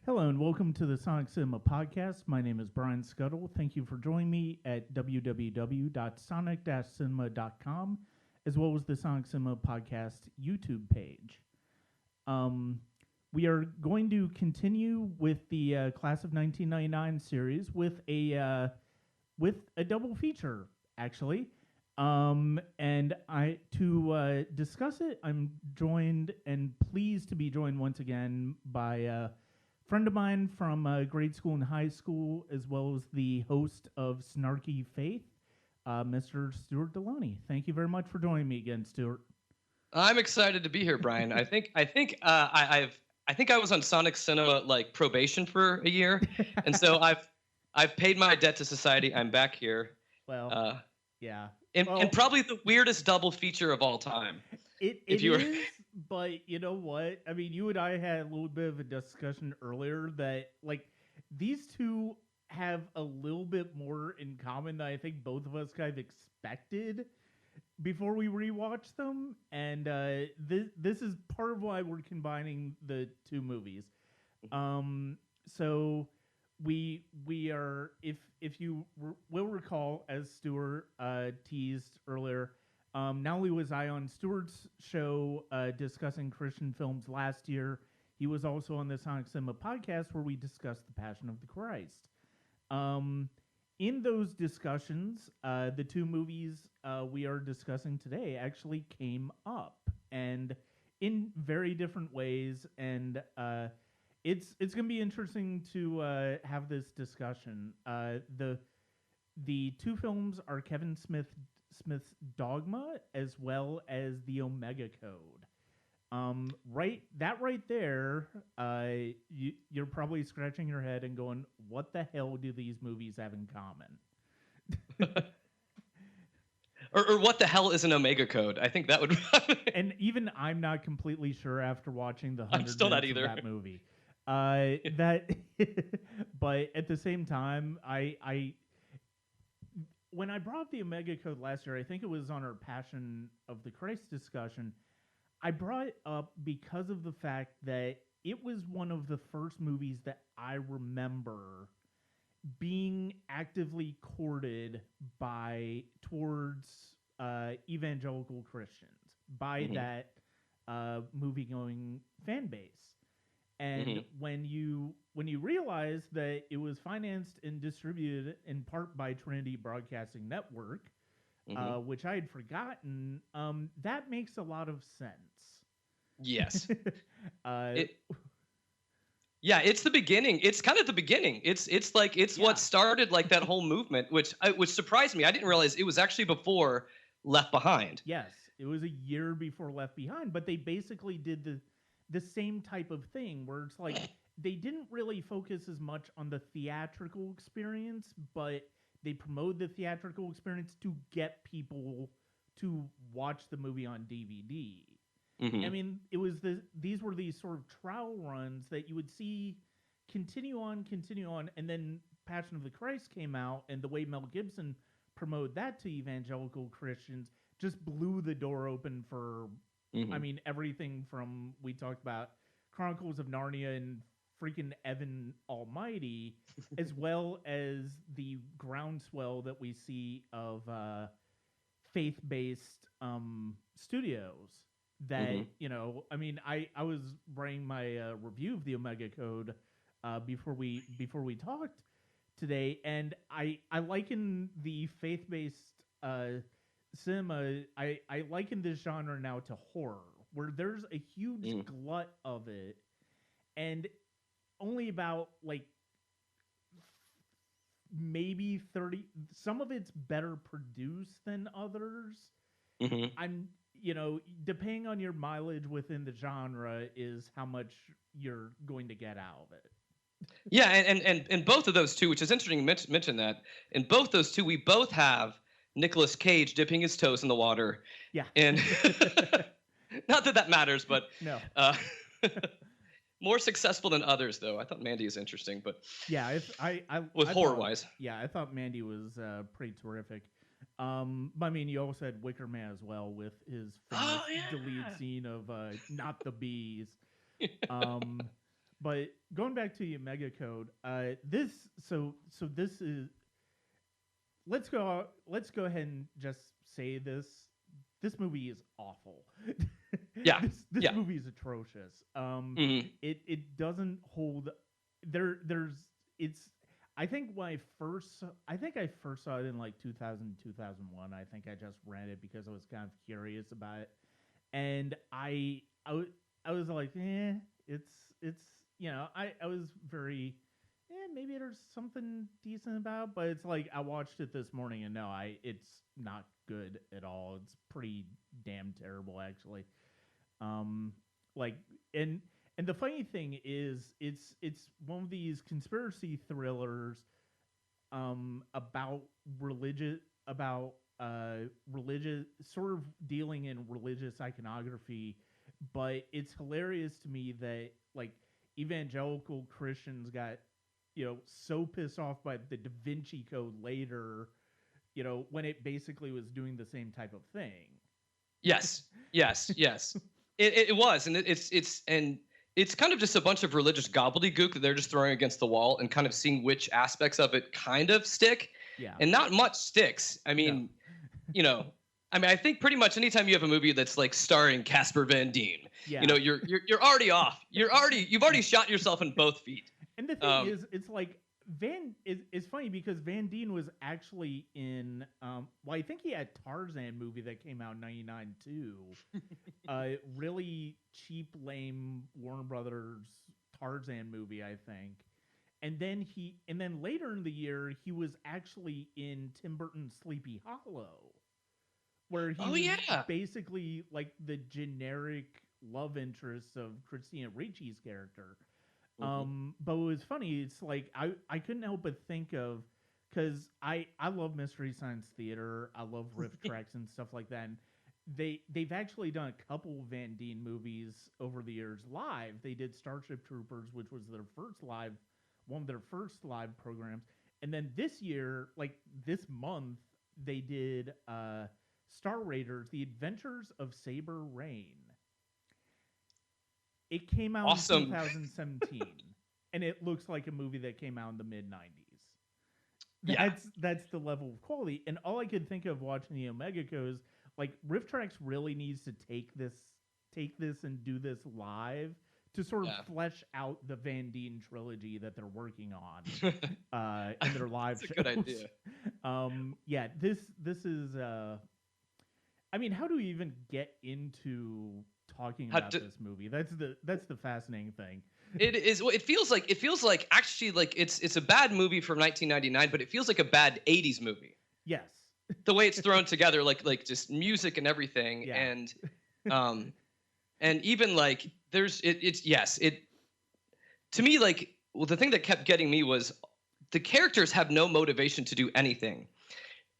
Hello and welcome to the Sonic Cinema Podcast. My name is Brian Scuttle. Thank you for joining me at www.sonic-cinema.com as well as the Sonic Cinema Podcast YouTube page. We are going to continue with the Class of 1999 series with a double feature, actually. And to discuss it, I'm joined and pleased to be joined once again by friend of mine from grade school and high school, as well as the host of Snarky Faith, Mr. Stuart Delony. Thank you very much for joining me again, Stuart. I'm excited to be here, Brian. I think I was on Sonic Cinema like probation for a year, and so I've paid my debt to society. I'm back here. Well, yeah, and probably the weirdest double feature of all time. It is, but you know what? I mean, you and I had a little bit of a discussion earlier that, like, these two have a little bit more in common than I think both of us kind of expected before we rewatched them. And this is part of why we're combining the two movies. So we are, if you will recall, as Stuart teased earlier, not only was I on Stuart's show discussing Christian films last year, he was also on the Sonic Cinema Podcast where we discussed The Passion of the Christ. In those discussions, the two movies we are discussing today actually came up, and in very different ways, and it's going to be interesting to have this discussion. The two films are Kevin Smith's Dogma as well as the Omega Code. Right there, you're probably scratching your head and going, "What the hell do these movies have in common?" or what the hell is an Omega Code? I think that would. And even I'm not completely sure after watching the 100 I'm still not minutes either. of that movie. But at the same time, I when I brought up the Omega Code last year, I think it was on our Passion of the Christ discussion, I brought it up because of the fact that it was one of the first movies that I remember being actively courted towards evangelical Christians by that movie-going fan base. And when you realize that it was financed and distributed in part by Trinity Broadcasting Network, which I had forgotten, that makes a lot of sense. Yes. It's the beginning. It's kind of the beginning. It's what started like that whole movement, which surprised me. I didn't realize it was actually before Left Behind. Yes, it was a year before Left Behind, but they basically did the same type of thing where it's like they didn't really focus as much on the theatrical experience, but they promoted the theatrical experience to get people to watch the movie on DVD. I mean, it was these were these sort of trial runs that you would see continue on, and then Passion of the Christ came out, and the way Mel Gibson promoted that to evangelical Christians just blew the door open for, I mean, everything from, we talked about Chronicles of Narnia and freaking Evan Almighty, as well as the groundswell that we see of faith-based studios that, you know, I mean, I was writing my review of the Omega Code before we talked today, and I liken the faith-based cinema, I liken this genre now to horror, where there's a huge glut of it, and only about, like, maybe 30, some of it's better produced than others. I'm, you know, depending on your mileage within the genre is how much you're going to get out of it. Yeah, and both of those two, which is interesting to mention that, in both those two, we both have Nicolas Cage dipping his toes in the water. Yeah. And not that matters, but no. More successful than others, though. I thought Mandy is interesting, but yeah, horror-wise. Yeah, I thought Mandy was pretty terrific. I mean, you also had Wicker Man as well with his famous deleted scene of not the bees. But going back to the Omega Code, this is let's go ahead and just say this movie is awful. Yeah. This Yeah. movie is atrocious. Mhm. It doesn't hold there's it's I think I first saw it in like 2000 2001. I think I just rented it because I was kind of curious about it, and I was like, it's I was very maybe there's something decent about, but it's like I watched it this morning and no, it's not good at all. It's pretty damn terrible actually. Um, like and the funny thing is, it's one of these conspiracy thrillers about religious about religious sort of dealing in religious iconography, but it's hilarious to me that like evangelical Christians got so pissed off by the Da Vinci Code later, when it basically was doing the same type of thing. Yes, yes, yes. It was, and it's kind of just a bunch of religious gobbledygook that they're just throwing against the wall and kind of seeing which aspects of it kind of stick. Yeah. And not much sticks. I mean, No. I think pretty much anytime you have a movie that's like starring Casper Van Dien, Yeah. you're already off. You've already shot yourself in both feet. And the thing is, it's like it's funny because Van Dien was actually in I think he had Tarzan movie that came out in '99 too. Really cheap, lame Warner Brothers Tarzan movie, I think. And then later in the year he was actually in Tim Burton's Sleepy Hollow, where he was basically like the generic love interest of Christina Ricci's character. But it was funny. It's like I couldn't help but think of, because I love Mystery Science Theater. I love riff tracks and stuff like that. And they've actually done a couple Van Dien movies over the years live. They did Starship Troopers, which was one of their first live programs. And then this year, like this month, they did Star Raiders: The Adventures of Saber Rain. It came out in 2017, and it looks like a movie that came out in the mid-90s. That's the level of quality. And all I could think of watching the Omega Code is like Riff Tracks really needs to take this and do this live to sort of flesh out the Van Dien trilogy that they're working on in their live shows. That's a good idea. This is. I mean, how do we even get into talking about this movie? That's the fascinating thing. It is. It feels like actually like it's a bad movie from 1999, but it feels like a bad 80s movie. Yes. The way it's thrown together, like just music and everything, and even like it to me, like, well, the thing that kept getting me was the characters have no motivation to do anything,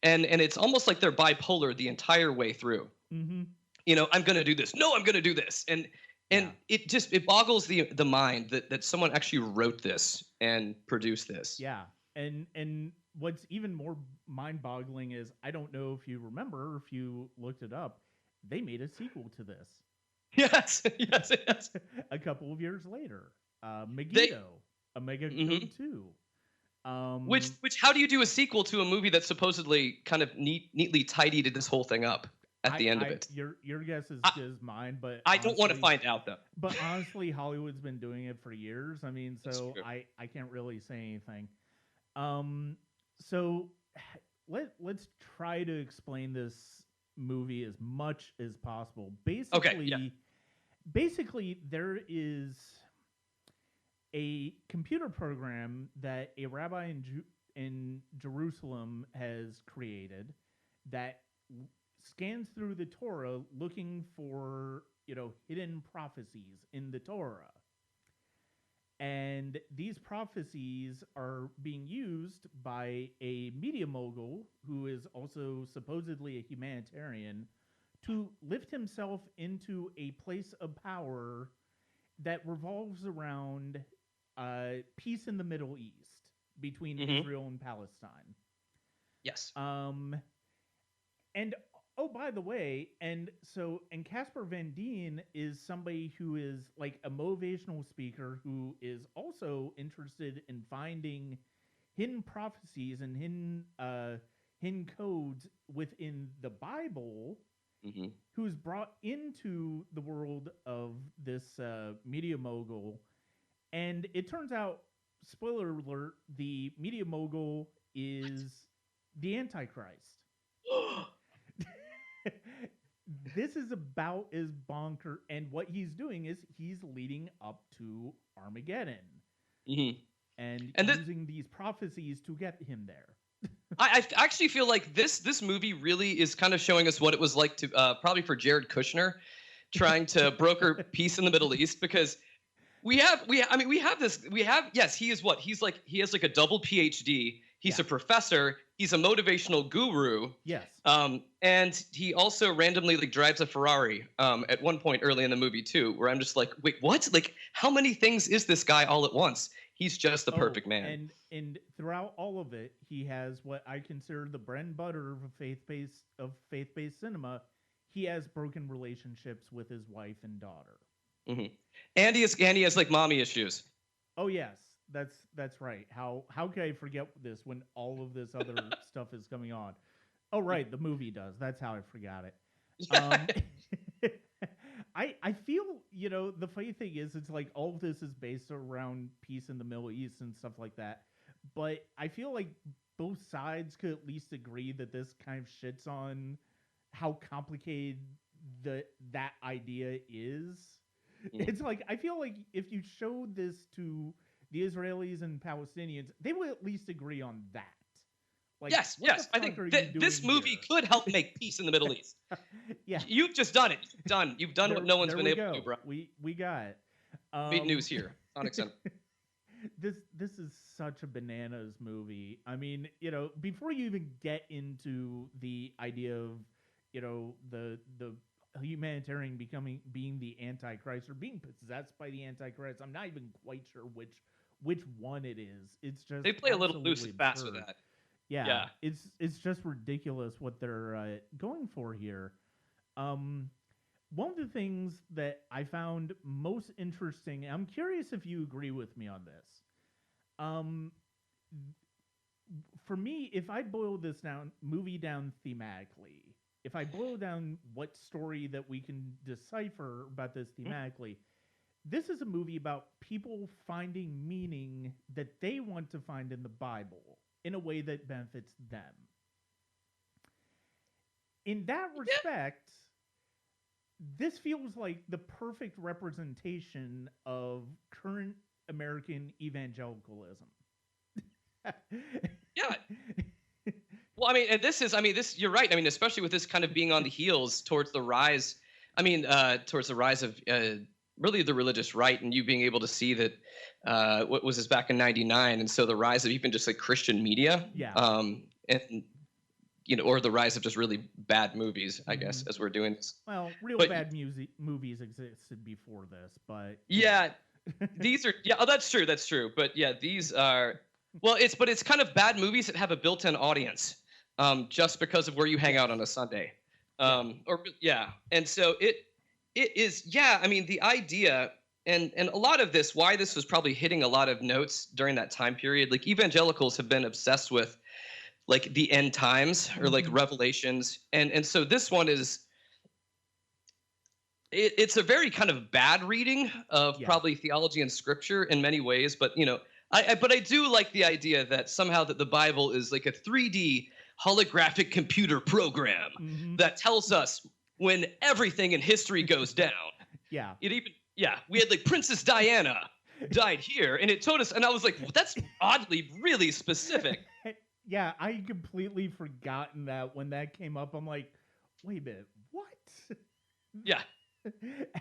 and it's almost like they're bipolar the entire way through. Mm-hmm. I'm going to do this. No, I'm going to do this. And it boggles the mind that someone actually wrote this and produced this. Yeah. And what's even more mind-boggling is, I don't know if you remember, if you looked it up, they made a sequel to this. Yes. A couple of years later. Megiddo, Omega Code 2. Which how do you do a sequel to a movie that supposedly kind of neatly tidied this whole thing up at the end of it? Your guess is as good as mine, but I don't want to find out though. But honestly, Hollywood's been doing it for years. I mean, so I can't really say anything. So let's try to explain this movie as much as possible. Basically, there is a computer program that a rabbi in Jerusalem has created that scans through the Torah looking for, hidden prophecies in the Torah. And these prophecies are being used by a media mogul who is also supposedly a humanitarian to lift himself into a place of power that revolves around peace in the Middle East between Israel and Palestine. Yes. And Oh, by the way, and Casper Van Dien is somebody who is like a motivational speaker who is also interested in finding hidden prophecies and hidden codes within the Bible, who's brought into the world of this media mogul. And it turns out, spoiler alert, the media mogul is the Antichrist. This is about as bonker, and what he's doing is he's leading up to Armageddon, and using these prophecies to get him there. I actually feel like this movie really is kind of showing us what it was like to probably for Jared Kushner trying to broker peace in the Middle East, because he has like a double PhD. He's a professor. He's a motivational guru. Yes. And he also randomly like drives a Ferrari at one point early in the movie too, where I'm just like, wait, what? Like, how many things is this guy all at once? He's just the perfect man. And throughout all of it, he has what I consider the bread and butter of faith-based cinema. He has broken relationships with his wife and daughter. And he has like mommy issues. Oh yes. That's right. How could I forget this when all of this other stuff is coming on? Oh right, the movie does. That's how I forgot it. I feel, the funny thing is, it's like all of this is based around peace in the Middle East and stuff like that. But I feel like both sides could at least agree that this kind of shits on how complicated that idea is. It's like, I feel like if you showed this to the Israelis and Palestinians, they would at least agree on that. Like, yes. I think this movie could help make peace in the Middle East. Yeah, you've just done it. You've done what no one's been able to do, bro. We got it. Big news here. Sonic Center. This is such a bananas movie. I mean, before you even get into the idea of, the humanitarian being the Antichrist or being possessed by the Antichrist, I'm not even quite sure which one it is. It's just they play a little loose and fast with that. Yeah. It's just ridiculous what they're going for here. One of the things that I found most interesting, I'm curious if you agree with me on this. For me, if I boil this movie down thematically, if I boil down what story that we can decipher about this thematically, this is a movie about people finding meaning that they want to find in the Bible in a way that benefits them. In that respect, this feels like the perfect representation of current American evangelicalism. Yeah. Well, this, you're right. I mean, especially with this kind of being on the heels towards the rise, towards the rise of really the religious right, and you being able to see that, what was this back in 99? And so the rise of even just like Christian media, and, or the rise of just really bad movies, I guess, as we're doing this. Well, bad movies existed before this, but. Yeah, these are, that's true. But yeah, these are, it's kind of bad movies that have a built-in audience. Just because of where you hang out on a Sunday. And so it is, the idea and a lot of this, why this was probably hitting a lot of notes during that time period, like evangelicals have been obsessed with like the end times or like revelations. And so this one is, it's a very kind of bad reading of probably theology and scripture in many ways, but I do like the idea that somehow that the Bible is like a 3D holographic computer program that tells us when everything in history goes down. Yeah. We had like Princess Diana died here, and it told us, and I was like, well, that's oddly really specific. Yeah, I had completely forgotten that when that came up. I'm like, wait a minute, what? Yeah.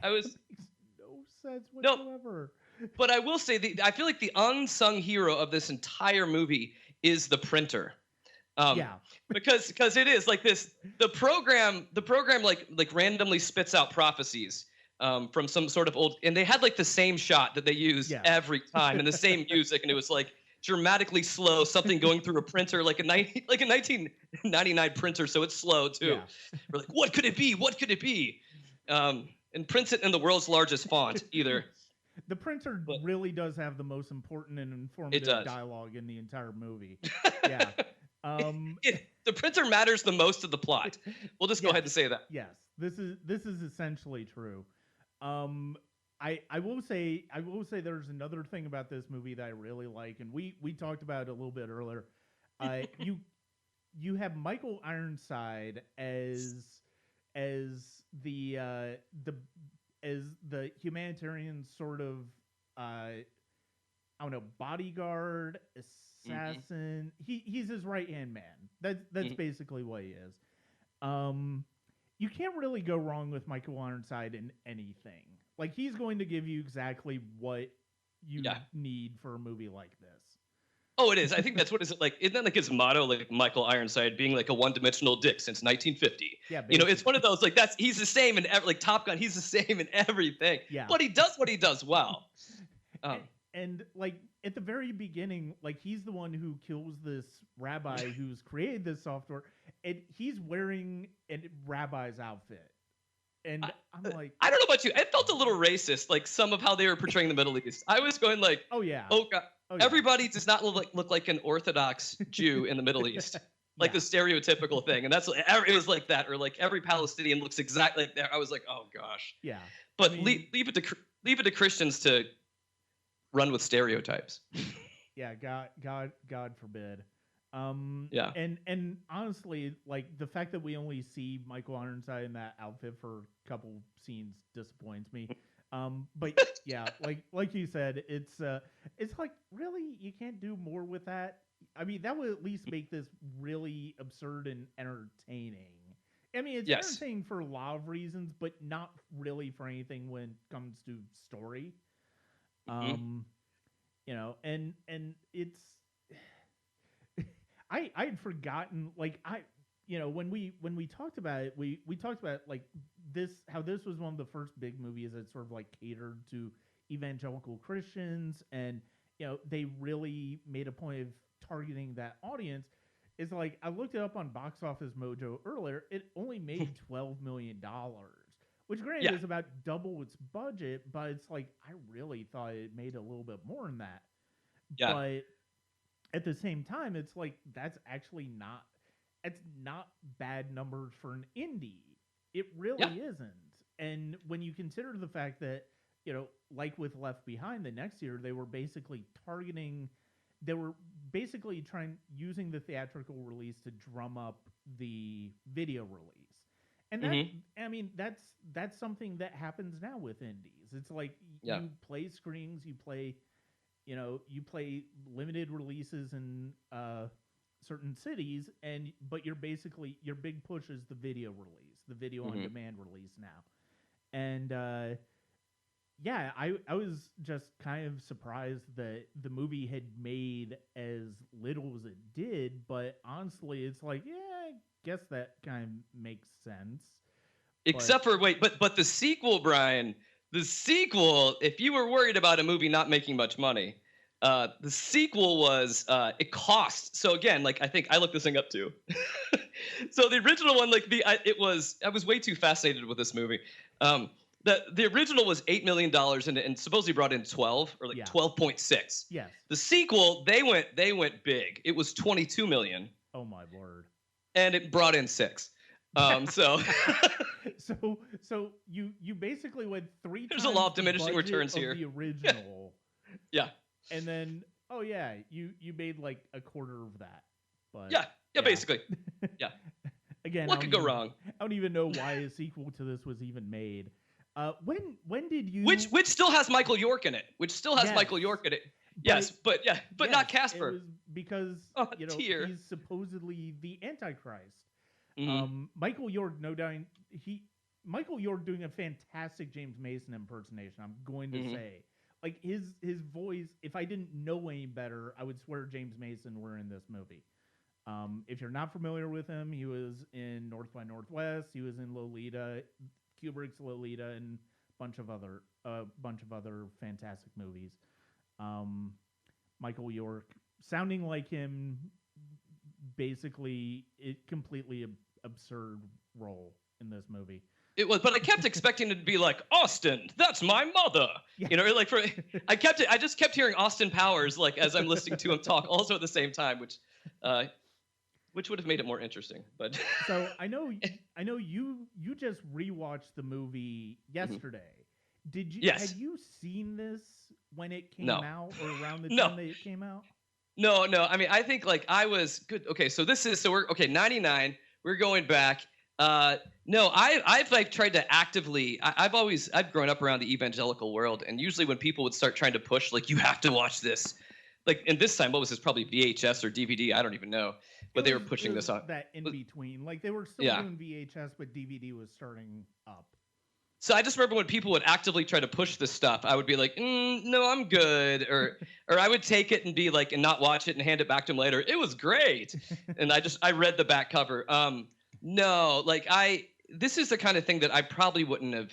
I was makes no sense whatsoever. No, but I will say I feel like the unsung hero of this entire movie is the printer. Because it is like this, the program like randomly spits out prophecies from some sort of old, and they had like the same shot that they use every time and the same music, and it was like dramatically slow, something going through a printer like a 1999 printer, so it's slow too. Yeah. We're like, what could it be? What could it be? And prints it in the world's largest font either. The printer But really does have the most important and it informative does. dialogue in the entire movie. Yeah. The printer matters the most to the plot. We'll just go ahead and say that. Yes, this is essentially true. I will say there's another thing about this movie that I really like, and we talked about it a little bit earlier. You have Michael Ironside as the humanitarian sort of I don't know, bodyguard, assassin. He's his right hand man. That's basically what he is. You can't really go wrong with Michael Ironside in anything. Like, he's going to give you exactly what you need for a movie like this. Oh, it is. I think that's what is it like. Isn't that like his motto, like Michael Ironside being like a one-dimensional dick since 1950? Yeah, basically. You know, it's one of those like he's the same in like Top Gun. He's the same in everything. Yeah, but he does what he does well. And like at the very beginning, like he's the one who kills this rabbi who's created this software, and he's wearing a rabbi's outfit. And I'm like, I don't know about you. It felt a little racist, like some of how they were portraying the Middle East. I was going like, oh God, everybody does not look like an Orthodox Jew in the Middle East, like the stereotypical thing. And that's it was like that, or like every Palestinian looks exactly like that. I was like, oh gosh, yeah. But leave it to Christians to run with stereotypes. Yeah, God forbid. And honestly, like the fact that we only see Michael Ironside in that outfit for a couple scenes disappoints me. But yeah, like you said, it's like, really, you can't do more with that. I mean, that would at least make this really absurd and entertaining. I mean, it's entertaining for a lot of reasons, but not really for anything when it comes to story. You know, and it's I had forgotten, like, when we talked about it, we talked about like this, how this was one of the first big movies that sort of like catered to evangelical Christians, and they really made a point of targeting that audience. It's like, I looked it up on Box Office Mojo earlier. It only made $12 million, which granted is about double its budget, but it's like, I really thought it made a little bit more than that. Yeah. But at the same time, it's like, that's actually not bad numbers for an indie. It really isn't. And when you consider the fact that, like with Left Behind the next year, they were basically using the theatrical release to drum up the video release. And that, I mean, that's something that happens now with indies. It's like you play screens, you play limited releases in certain cities, but your big push is the video release, the video on demand release now. And I was just kind of surprised that the movie had made as little as it did, but honestly, it's like, I guess that kind of makes sense. Except for but the sequel, Brian, if you were worried about a movie not making much money, the sequel was it cost. So again, like, I think I looked this thing up too. So the original one, like I was way too fascinated with this movie. The original was $8 million and supposedly brought in 12 or like 12.6. Yes. The sequel, they went big. It was 22 million. Oh my word. And it brought in 6. So you basically went 3 There's times a law of diminishing returns of here. The original. Yeah. And then you made like a quarter of that. But yeah, basically. Yeah. Again, what could go wrong? I don't even know why a sequel to this was even made. When did you? Which still has Michael York in it. Michael York in it. Yes, but not Casper. It was because he's supposedly the Antichrist. Michael York, no doubt, Michael York doing a fantastic James Mason impersonation. I'm going to say, like, his voice. If I didn't know any better, I would swear James Mason were in this movie. If you're not familiar with him, he was in North by Northwest. He was in Lolita, Kubrick's Lolita, and a bunch of other fantastic movies. Michael York sounding like him, basically completely absurd role in this movie. It was, but I kept expecting it to be like, Austin, that's my mother. Yeah. You know, like I just kept hearing Austin Powers like as I'm listening to him talk, also at the same time, which would have made it more interesting. But so I know you just rewatched the movie yesterday. Did you? Yes. Had you seen this when it came No. out, or around the time that it came out? No. I mean, I think like I was good. Okay, so we're 99. We're going back. No, I've like tried to actively. I've grown up around the evangelical world, and usually when people would start trying to push, like, you have to watch this, like, and this time, what was this? Probably VHS or DVD. I don't even know, but they were pushing this on. That in between, like they were still doing VHS, but DVD was starting up. So I just remember when people would actively try to push this stuff, I would be like, no, I'm good. Or I would take it and be like, and not watch it and hand it back to him later. It was great. And I read the back cover. No, like this is the kind of thing that I probably wouldn't have,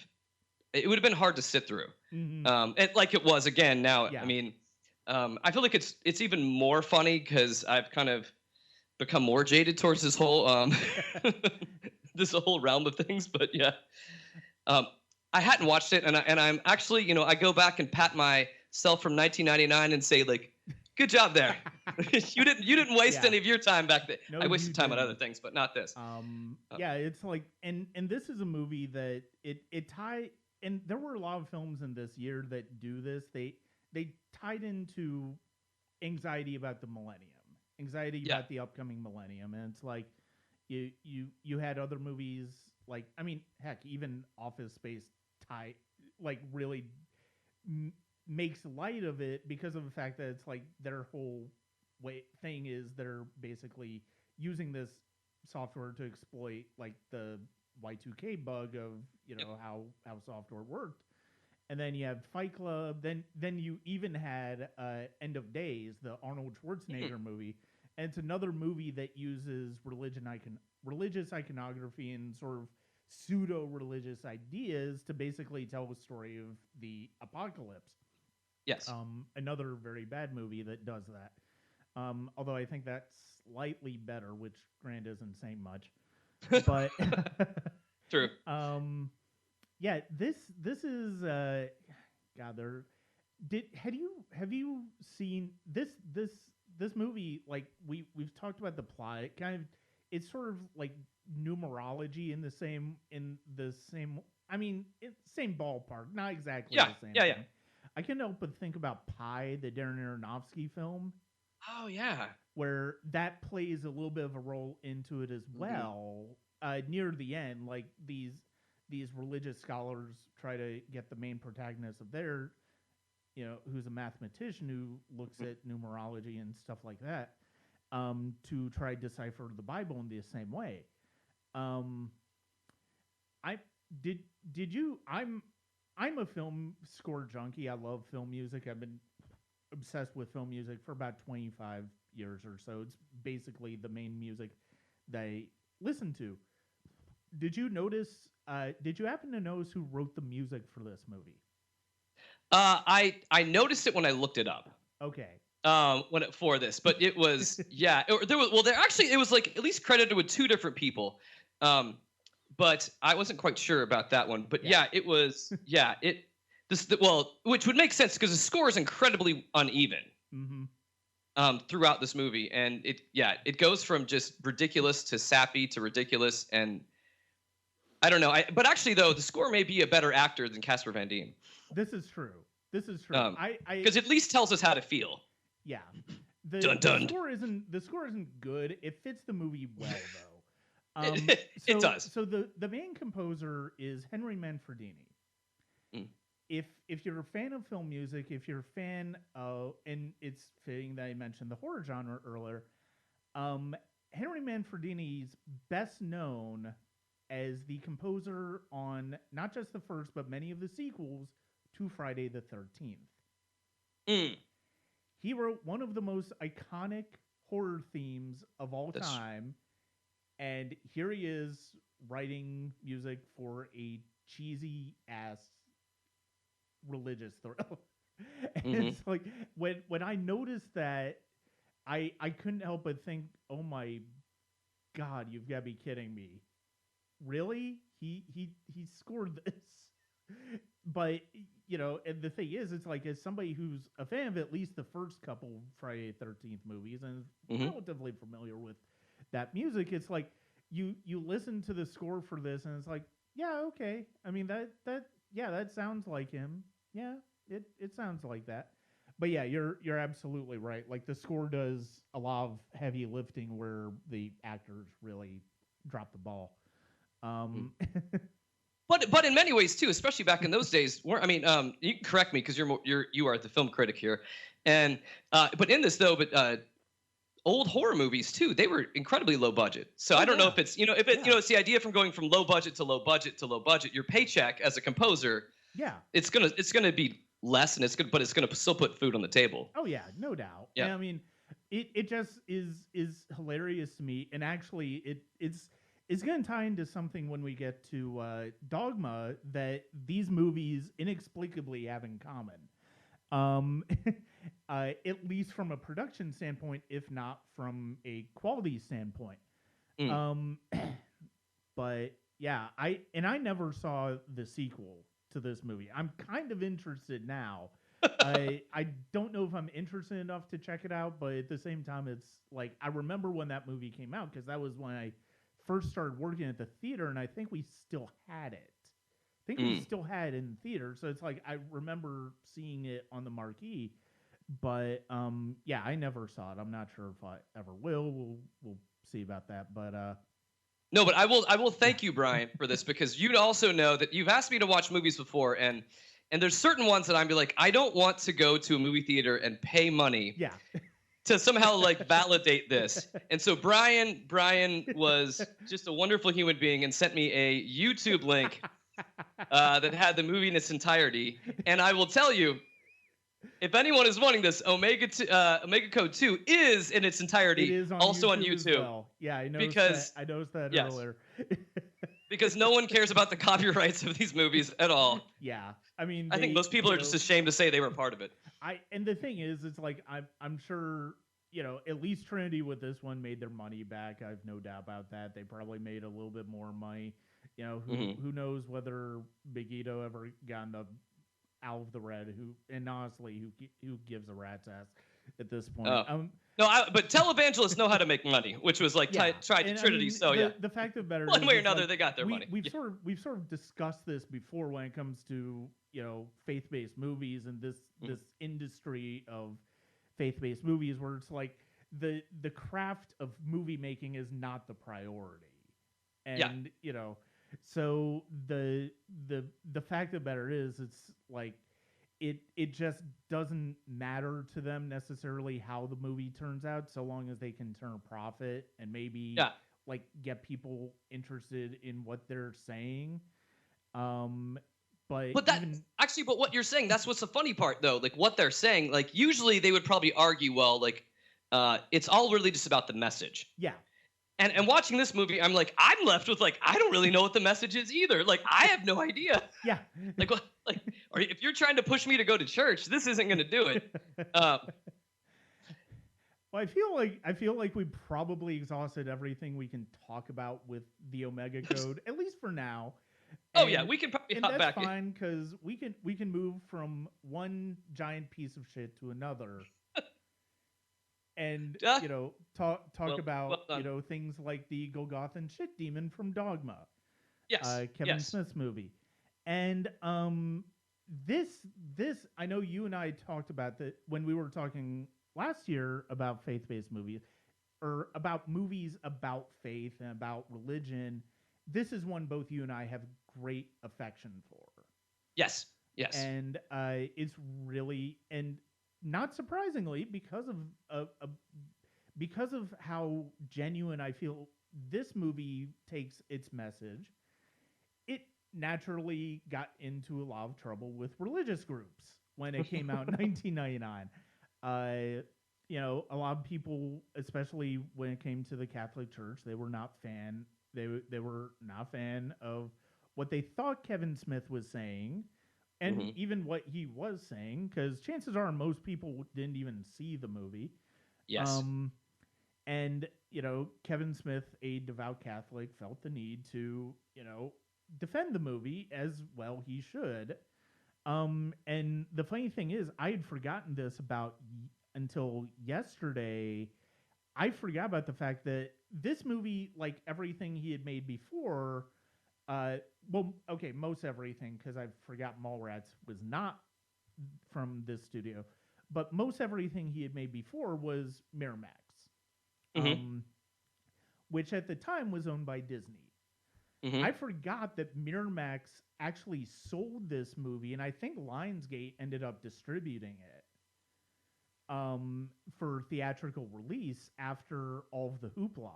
it would have been hard to sit through. Mm-hmm. And like it was again now. Yeah. I mean, I feel like it's even more funny because I've kind of become more jaded towards this whole, this whole realm of things, but yeah. I hadn't watched it, and I'm actually, I go back and pat myself from 1999 and say, like, good job there. you didn't waste any of your time back then. No, I wasted time on other things, but not this. Yeah, it's like, and this is a movie that it tied, and there were a lot of films in this year that do this. They tied into anxiety about the millennium, anxiety about the upcoming millennium, and it's like you had other movies. Like, I mean, heck, even Office Space really makes light of it because of the fact that it's like their whole thing is they're basically using this software to exploit like the Y2K bug of how software worked. And then you have Fight Club. Then you even had End of Days, the Arnold Schwarzenegger movie. And it's another movie that uses religious iconography and sort of pseudo-religious ideas to basically tell the story of the apocalypse. Yes. Another very bad movie that does that. Although I think that's slightly better, which Grant isn't saying much. But true. Yeah, this is God. Have you seen this movie? Like we've talked about the plot. It's sort of like numerology in the same. I mean, it's same ballpark, not exactly the same. Yeah. I can't help but think about Pi, the Darren Aronofsky film. Oh yeah, where that plays a little bit of a role into it as well. Near the end, like these religious scholars try to get the main protagonist of their, who's a mathematician who looks at numerology and stuff like that, to try to decipher the Bible in the same way. I'm a film score junkie. I love film music. I've been obsessed with film music for about 25 years or so. It's basically the main music that I listen to. Did you happen to notice who wrote the music for this movie? I noticed it when I looked it up. Okay. For this, but it was it was like at least credited with two different people. But I wasn't quite sure about that one. But it was which would make sense because the score is incredibly uneven. Mm-hmm. Throughout this movie, and it goes from just ridiculous to sappy to ridiculous, and I don't know. But actually, though, the score may be a better actor than Casper Van Dien. This is true. Because it at least tells us how to feel. Yeah. Dun, dun. The score isn't good. It fits the movie well, though. It does. So the main composer is Henry Manfredini. Mm. If you're a fan of film music, if you're a fan of, and it's fitting that I mentioned the horror genre earlier, Henry Manfredini's best known as the composer on not just the first, but many of the sequels to Friday the 13th. Mm. He wrote one of the most iconic horror themes of all time, and here he is writing music for a cheesy-ass religious thrill. And it's like, when I noticed that, I couldn't help but think, oh my God, you've got to be kidding me. Really? He scored this. But and the thing is, it's like, as somebody who's a fan of at least the first couple Friday the 13th movies and is relatively familiar with that music, it's like you listen to the score for this and it's like, yeah, okay. I mean that sounds like him. Yeah, it sounds like that. But yeah, you're absolutely right. Like, the score does a lot of heavy lifting where the actors really drop the ball. But in many ways too, especially back in those days, you can correct me because you are the film critic here, and but in this though, old horror movies too, they were incredibly low budget. So I don't know if it's it's the idea from going from low budget to low budget to low budget. Your paycheck as a composer, it's gonna be less, and it's gonna still put food on the table. Oh yeah, no doubt. Yeah, and I mean, it just is hilarious to me, and actually it's going to tie into something when we get to Dogma that these movies inexplicably have in common. At least from a production standpoint, if not from a quality standpoint. But yeah, I never saw the sequel to this movie. I'm kind of interested now. I don't know if I'm interested enough to check it out, but at the same time, it's like, I remember when that movie came out because that was when I first started working at the theater, and I think we still had it. We still had it in the theater, so it's like I remember seeing it on the marquee. But yeah, I never saw it. I'm not sure if I ever will. We'll see about that. But no, but I will thank you, Brian, for this, because you also know that you've asked me to watch movies before, and there's certain ones that I'm like, I don't want to go to a movie theater and pay money. Yeah. To somehow like validate this. And so Brian was just a wonderful human being and sent me a YouTube link that had the movie in its entirety. And I will tell you, if anyone is wanting this, Omega Code 2 is in its entirety. It is also on YouTube. Well. Yeah, I noticed that earlier. Because no one cares about the copyrights of these movies at all. Yeah. I mean, I think most people are just ashamed to say they were part of it. And the thing is, it's like, I'm sure, at least Trinity with this one made their money back. I have no doubt about that. They probably made a little bit more money. Who knows whether Big Ito ever got out of the red? And honestly, who gives a rat's ass at this point? But televangelists know how to make money, which was like tried to Trinity. The fact of the matter, one way or another, they got their money. We've sort of discussed this before when it comes to faith-based movies and this industry of faith-based movies, where it's like the craft of movie making is not the priority, and so the fact of the matter is, it's like it just doesn't matter to them necessarily how the movie turns out, so long as they can turn a profit and maybe like get people interested in what they're saying. But what you're saying, that's what's the funny part though. Like, what they're saying, like, usually they would probably argue, well, like, it's all really just about the message. Yeah. And watching this movie, I'm like, I'm left with like, I don't really know what the message is either. Like, I have no idea. Yeah. Or if you're trying to push me to go to church, this isn't going to do it. Well, I feel like we probably exhausted everything we can talk about with the Omega Code, at least for now. We can probably hop back. And that's fine, because we can move from one giant piece of shit to another. And talk about things like the Golgothan shit demon from Dogma. Yes. Kevin Smith's movie. And this I know you and I talked about that when we were talking last year about faith-based movies, or about movies about faith and about religion. This is one both you and I have great affection for. Yes. And it's really, and not surprisingly, because of how genuine I feel this movie takes its message, it naturally got into a lot of trouble with religious groups when it came out in 1999. A lot of people, especially when it came to the Catholic Church, they were not fan. They were not a fan of what they thought Kevin Smith was saying. And even what he was saying, because chances are most people didn't even see the movie. Yes. And, you know, Kevin Smith, a devout Catholic, felt the need to, you know, defend the movie as well he should. And the funny thing is, I had forgotten this until yesterday. I forgot about the fact that this movie, like everything he had made before, most everything, because I forgot Mallrats was not from this studio, but most everything he had made before was Miramax, Mm-hmm. which at the time was owned by Disney. Mm-hmm. I forgot that Miramax actually sold this movie, and I think Lionsgate ended up distributing it for theatrical release after all of the hoopla.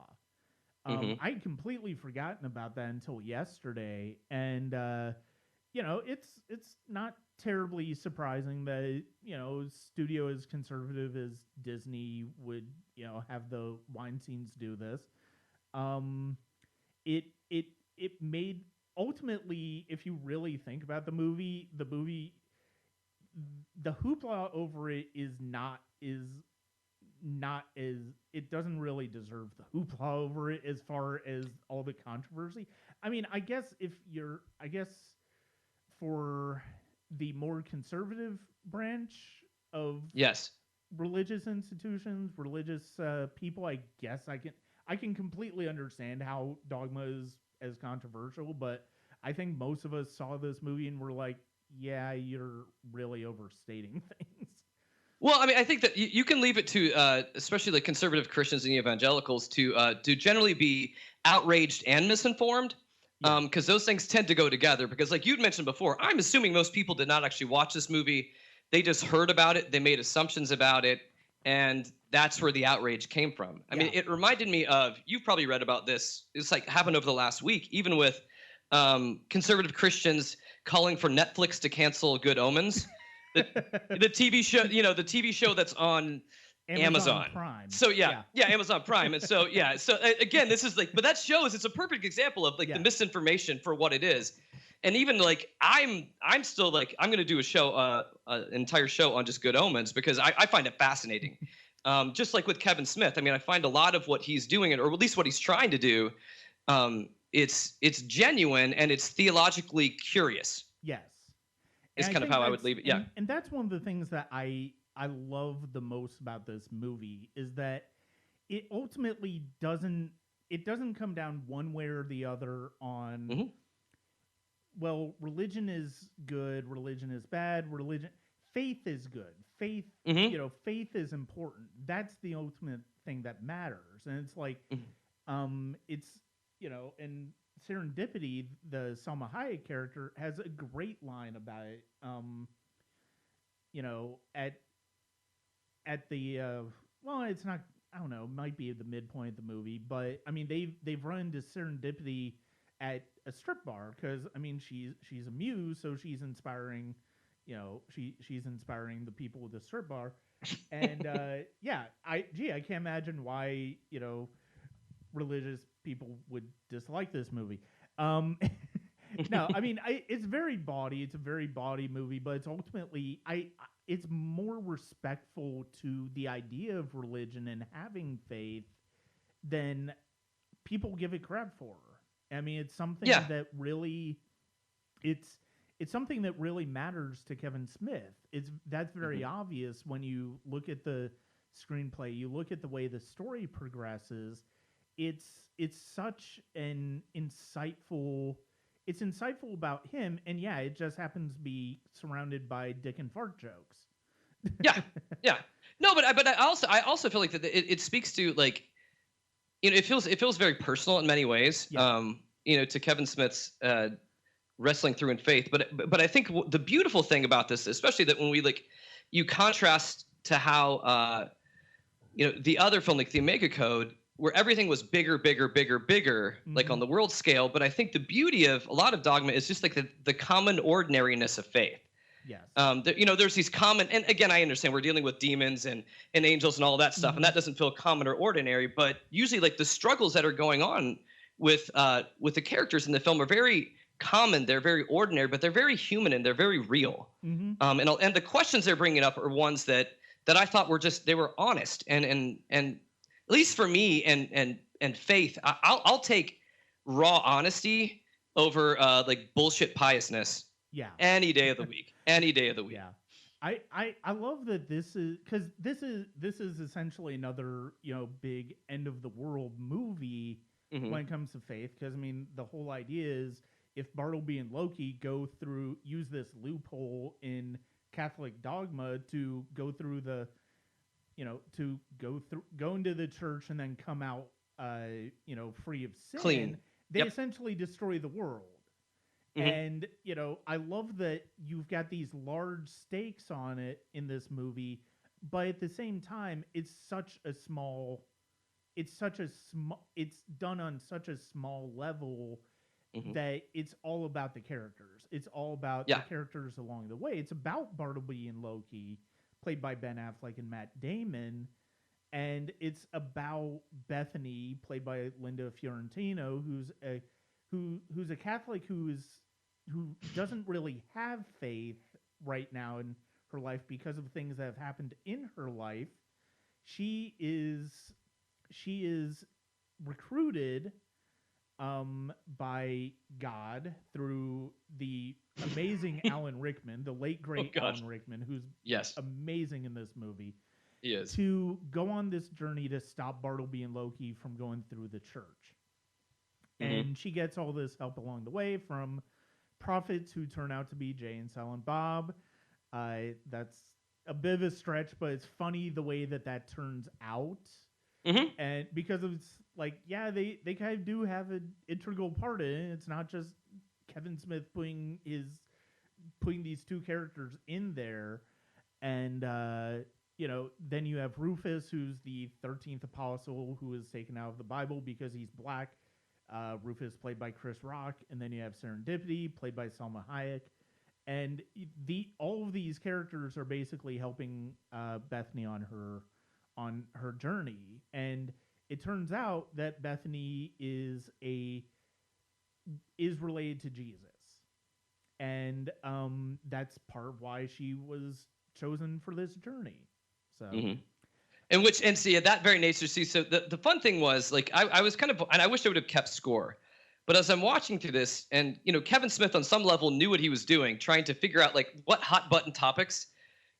I'd completely forgotten about that until yesterday, and you know, it's not terribly surprising that, you know, studio as conservative as Disney would, you know, have the Weinsteins do this. It it it made, ultimately, if you really think about the movie, the hoopla over it is not as, it doesn't really deserve the hoopla over it as far as all the controversy. I mean, I guess for the more conservative branch of Yes. religious institutions, religious people, I guess I can completely understand how Dogma is as controversial, but I think most of us saw this movie and were like, yeah, you're really overstating things. Well, I mean, I think that you can leave it to, especially like conservative Christians and evangelicals, to generally be outraged and misinformed, because those things tend to go together. Because, like you'd mentioned before, I'm assuming most people did not actually watch this movie; they just heard about it, they made assumptions about it, and that's where the outrage came from. I mean, it reminded me of, you've probably read about this. It's like happened over the last week, even with conservative Christians calling for Netflix to cancel Good Omens. The TV show, you know, the TV show that's on Amazon Prime. So yeah, Amazon Prime. And so again, this is like, but that shows, it's a perfect example of like the misinformation for what it is. And even like I'm still like, I'm gonna do a show, an entire show on just Good Omens, because I find it fascinating. Just like with Kevin Smith, I mean, I find a lot of what he's doing, or at least what he's trying to do, it's genuine and it's theologically curious. Yes. Is kind of how I would leave it. Yeah. And that's one of the things that I love the most about this movie, is that it ultimately doesn't come down one way or the other on, well, religion is good, religion is bad, faith is good. Faith, you know, faith is important. That's the ultimate thing that matters. And it's like, it's, you know, and Serendipity, the Salma Hayek character, has a great line about it. You know, at the well, it's not. I don't know. It might be at the midpoint of the movie, but I mean, they've run into Serendipity at a strip bar, because I mean, she's a muse, so she's inspiring. You know, she's inspiring the people at the strip bar, and I can't imagine why, you know, religious people would dislike this movie. No, I mean, it's very bawdy. It's a very bawdy movie, but it's ultimately, it's more respectful to the idea of religion and having faith than people give it credit for. I mean, it's something that really, it's something that really matters to Kevin Smith. That's very obvious when you look at the screenplay. You look at the way the story progresses. It's such an insightful. It's insightful about him, and yeah, it just happens to be surrounded by dick and fart jokes. Yeah. No, but I also feel like that it speaks to, like, you know, it feels very personal in many ways. You know, to Kevin Smith's wrestling through in faith. But I think the beautiful thing about this, especially that when we you contrast to how you know, the other film, like The Omega Code, where everything was bigger, like on the world scale. But I think the beauty of a lot of Dogma is just like the common ordinariness of faith. Yes. You know, there's these common, and again, I understand we're dealing with demons and angels and all that stuff, and that doesn't feel common or ordinary. But usually, like, the struggles that are going on with the characters in the film are very common. They're very ordinary, but they're very human and they're very real. And the questions they're bringing up are ones that that I thought were just, they were honest, and at least for me and Faith, I'll take raw honesty over like bullshit piousness. Yeah. Any day of the week. Any day of the week. Yeah. I love that this is, because this is essentially another, you know, big end of the world movie when it comes to Faith, because I mean the whole idea is if Bartleby and Loki use this loophole in Catholic dogma to go through the, you know, to go into the church and then come out you know, free of sin, clean, they essentially destroy the world. And, you know, I love that you've got these large stakes on it in this movie, but at the same time, it's done on such a small level that it's all about the characters. It's all about the characters along the way. It's about Bartleby and Loki, played by Ben Affleck and Matt Damon, and it's about Bethany, played by Linda Fiorentino, who's a Catholic who doesn't really have faith right now in her life because of things that have happened in her life. She is recruited by God through the amazing Alan Rickman, the late great Alan Rickman, who's amazing in this movie. He is. To go on this journey to stop Bartleby and Loki from going through the church. And she gets all this help along the way from prophets who turn out to be Jay and Silent Bob. That's a bit of a stretch, but it's funny the way that turns out. And because it's like, yeah, they kind of do have an integral part in it. It's not just Kevin Smith putting these two characters in there. And, you know, then you have Rufus, who's the 13th apostle who is taken out of the Bible because he's black. Rufus, played by Chris Rock, and then you have Serendipity, played by Salma Hayek, and all of these characters are basically helping Bethany on her journey. And it turns out that Bethany is related to Jesus, and that's part of why she was chosen for this journey. So. And see, at that very nature, so the fun thing was, like, I was kind of, and I wish I would have kept score, but as I'm watching through this, and, you know, Kevin Smith on some level knew what he was doing, trying to figure out, like, what hot button topics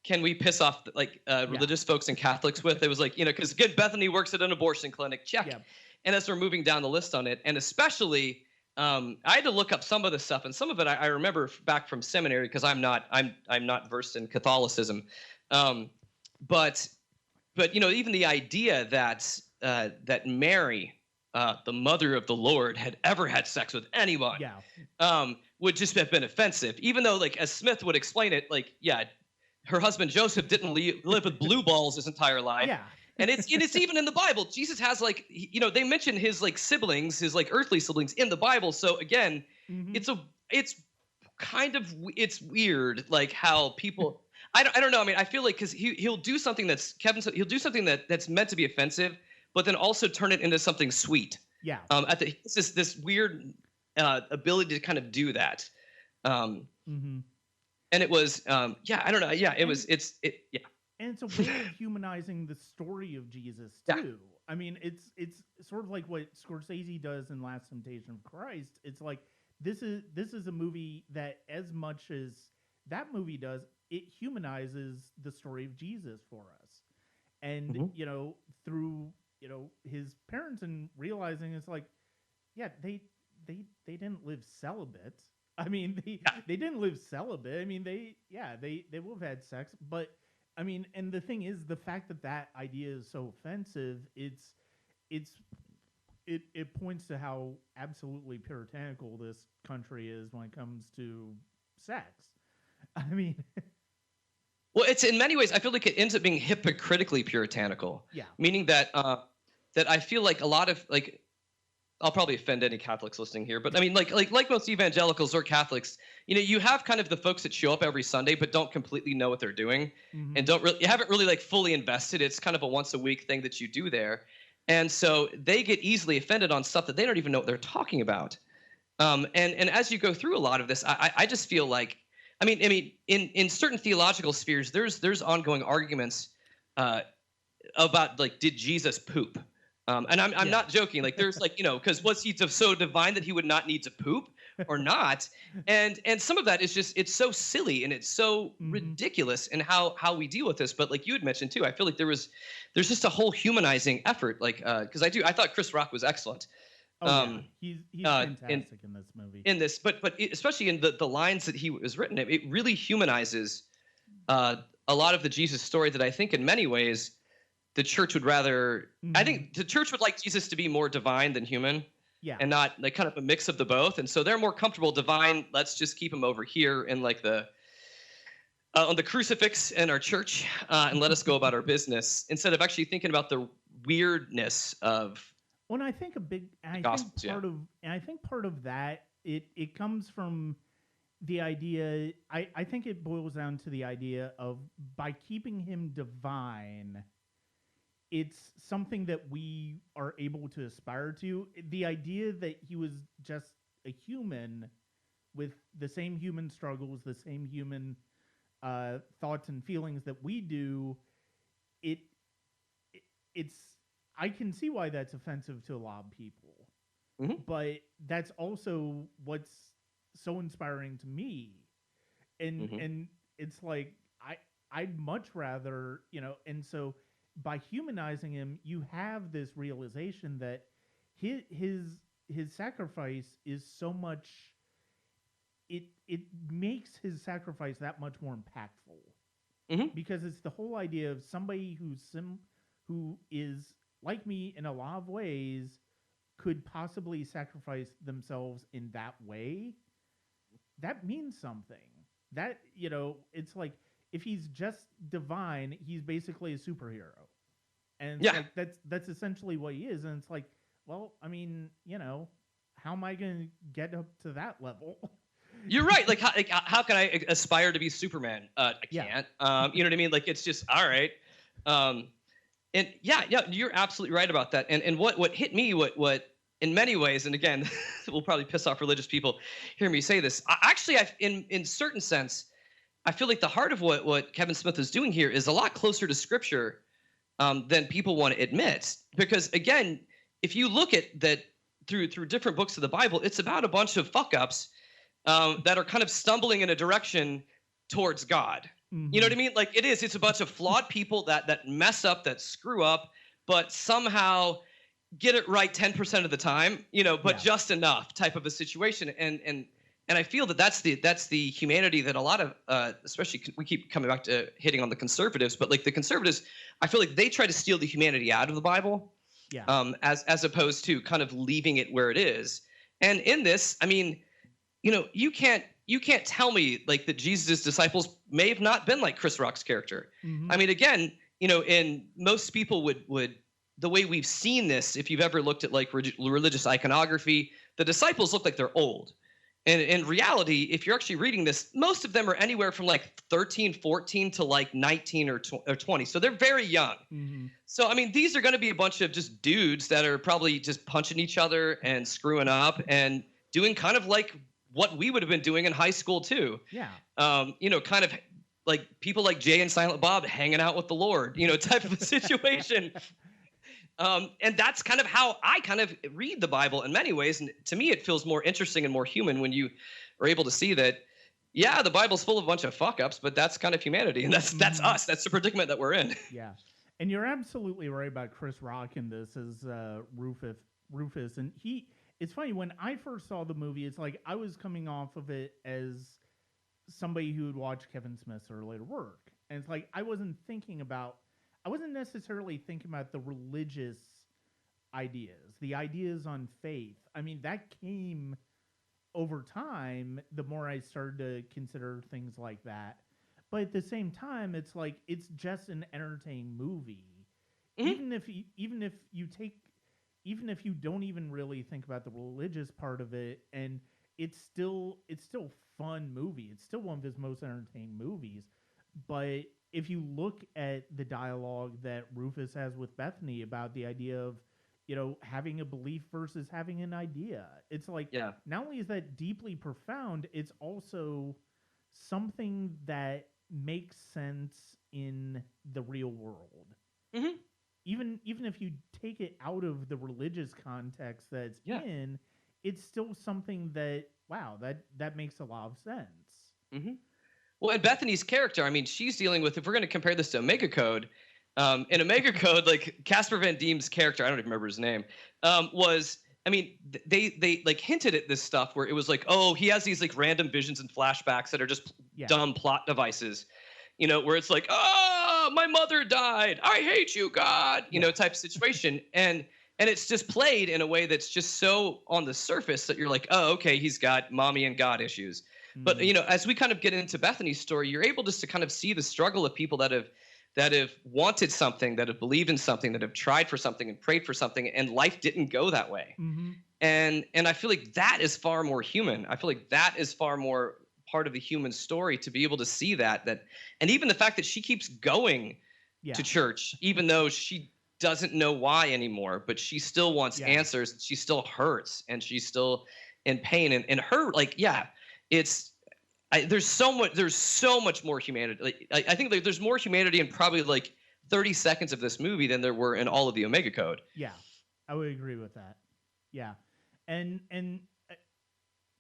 can we piss off, like, religious folks and Catholics with. It was like, you know, because again, Bethany works at an abortion clinic, check. Yeah. And as we're moving down the list on it, and especially, I had to look up some of the stuff, and some of it I remember back from seminary, because I'm not versed in Catholicism, But you know, even the idea that Mary, the mother of the Lord, had ever had sex with anyone, would just have been offensive. Even though, like, as Smith would explain it, like, yeah, her husband Joseph didn't live with blue balls his entire life. Yeah. And it's even in the Bible. Jesus has, like, you know, they mention his, like, siblings, his, like, earthly siblings in the Bible. So again, it's weird, like, how people. I don't know. I mean, I feel like, because he'll do something that's that's meant to be offensive, but then also turn it into something sweet. Yeah. It's this weird ability to kind of do that. And it was I don't know. Yeah, And it's a way of humanizing the story of Jesus too. Yeah. I mean, it's sort of like what Scorsese does in Last Temptation of Christ. It's like this is a movie that, as much as that movie does, it humanizes the story of Jesus for us. And, you know, through, you know, his parents, and realizing it's like, yeah, they didn't live celibate. I mean, they didn't live celibate. I mean, they will have had sex, but I mean, and the thing is, the fact that idea is so offensive, it points to how absolutely puritanical this country is when it comes to sex. I mean, well, it's in many ways, I feel like it ends up being hypocritically puritanical. Yeah. Meaning that that I feel like a lot of, like, I'll probably offend any Catholics listening here, but I mean, like most evangelicals or Catholics, you know, you have kind of the folks that show up every Sunday but don't completely know what they're doing, and you haven't really, like, fully invested. It's kind of a once a week thing that you do there, and so they get easily offended on stuff that they don't even know what they're talking about. And as you go through a lot of this, I just feel like, I mean, in certain theological spheres, there's ongoing arguments uh, about like, did Jesus poop? And I'm not joking. Like, there's like, because was he so divine that he would not need to poop or not? And some of that is just, it's so silly and it's so ridiculous in how we deal with this. But like you had mentioned too, I feel like there's just a whole humanizing effort. Like, because I thought Chris Rock was excellent. He's fantastic in this movie. In this, but especially in the lines that he was written, it really humanizes a lot of the Jesus story that I think in many ways the church would rather. I think the church would like Jesus to be more divine than human, and not like kind of a mix of the both. And so they're more comfortable divine. Let's just keep him over here in like the on the crucifix in our church, and let us go about our business instead of actually thinking about the weirdness of. Well, I think I think part of that it comes from the idea. I think it boils down to the idea of by keeping him divine, it's something that we are able to aspire to. The idea that he was just a human with the same human struggles, the same human thoughts and feelings that we do, it's. I can see why that's offensive to a lot of people, but that's also what's so inspiring to me, and it's like I'd much rather, and so by humanizing him, you have this realization that his sacrifice is so much. It makes his sacrifice that much more impactful, because it's the whole idea of somebody who is like me in a lot of ways, could possibly sacrifice themselves in that way. That means something. That, it's like if he's just divine, he's basically a superhero. And it's like that's essentially what he is. And it's like, well, I mean, how am I going to get up to that level? You're right. Like how can I aspire to be Superman? I can't. You know what I mean? Like, it's just all right. And yeah, you're absolutely right about that. And what hit me, what in many ways, and again, will probably piss off religious people hear me say this. In certain sense, I feel like the heart of what Kevin Smith is doing here is a lot closer to Scripture than people want to admit. Because again, if you look at that through different books of the Bible, it's about a bunch of fuck ups that are kind of stumbling in a direction towards God. You know what I mean? Like it's a bunch of flawed people that mess up, that screw up, but somehow get it right 10% of the time, but just enough type of a situation. And I feel that's the humanity that a lot of, especially we keep coming back to hitting on the conservatives, but like the conservatives, I feel like they try to steal the humanity out of the Bible, as opposed to kind of leaving it where it is. And in this, I mean, you can't tell me like that Jesus' disciples may have not been like Chris Rock's character. I mean, again, and most people would the way we've seen this, if you've ever looked at like religious iconography, the disciples look like they're old. And in reality, if you're actually reading this, most of them are anywhere from like 13, 14 to like 19 or 20. So they're very young. So, I mean, these are going to be a bunch of just dudes that are probably just punching each other and screwing up and doing kind of like what we would have been doing in high school too. Kind of like people like Jay and Silent Bob hanging out with the Lord, type of a situation. And that's kind of how I kind of read the Bible in many ways. And to me, it feels more interesting and more human when you are able to see that, the Bible's full of a bunch of fuck ups, but that's kind of humanity. And that's us. That's the predicament that we're in. Yeah. And you're absolutely right about Chris Rock in this as Rufus. And it's funny, when I first saw the movie, it's like I was coming off of it as somebody who would watch Kevin Smith's earlier work. And it's like I wasn't necessarily thinking about the religious ideas, the ideas on faith. I mean, that came over time the more I started to consider things like that. But at the same time, it's like it's just an entertaining movie. Even if you don't even really think about the religious part of it, and it's still fun movie. It's still one of his most entertaining movies. But if you look at the dialogue that Rufus has with Bethany about the idea of, having a belief versus having an idea, it's like, not only is that deeply profound, it's also something that makes sense in the real world. Mm-hmm. Even if you take it out of the religious context that it's Yeah. in, it's still something that that makes a lot of sense. Mm-hmm. Well, and Bethany's character, I mean, she's dealing with, if we're going to compare this to Omega Code, in Omega Code, like Casper Van Dien's character, I don't even remember his name, was, I mean, they like hinted at this stuff where it was like, oh, he has these like random visions and flashbacks that are just dumb plot devices, where it's like, oh, my mother died, I hate you, God, type situation. And it's just played in a way that's just so on the surface that you're like, oh, okay, he's got mommy and God issues. But as we kind of get into Bethany's story, you're able just to kind of see the struggle of people that have wanted something, that have believed in something, that have tried for something and prayed for something, and life didn't go that way. Mm-hmm. And I feel like that is far more human. I feel like that is far more part of the human story, to be able to see that, and even the fact that she keeps going to church, even though she doesn't know why anymore, but she still wants answers. She still hurts, and she's still in pain, and her, like, there's so much more humanity. Like, I think there's more humanity in probably like 30 seconds of this movie than there were in all of the Omega Code. Yeah, I would agree with that. Yeah, and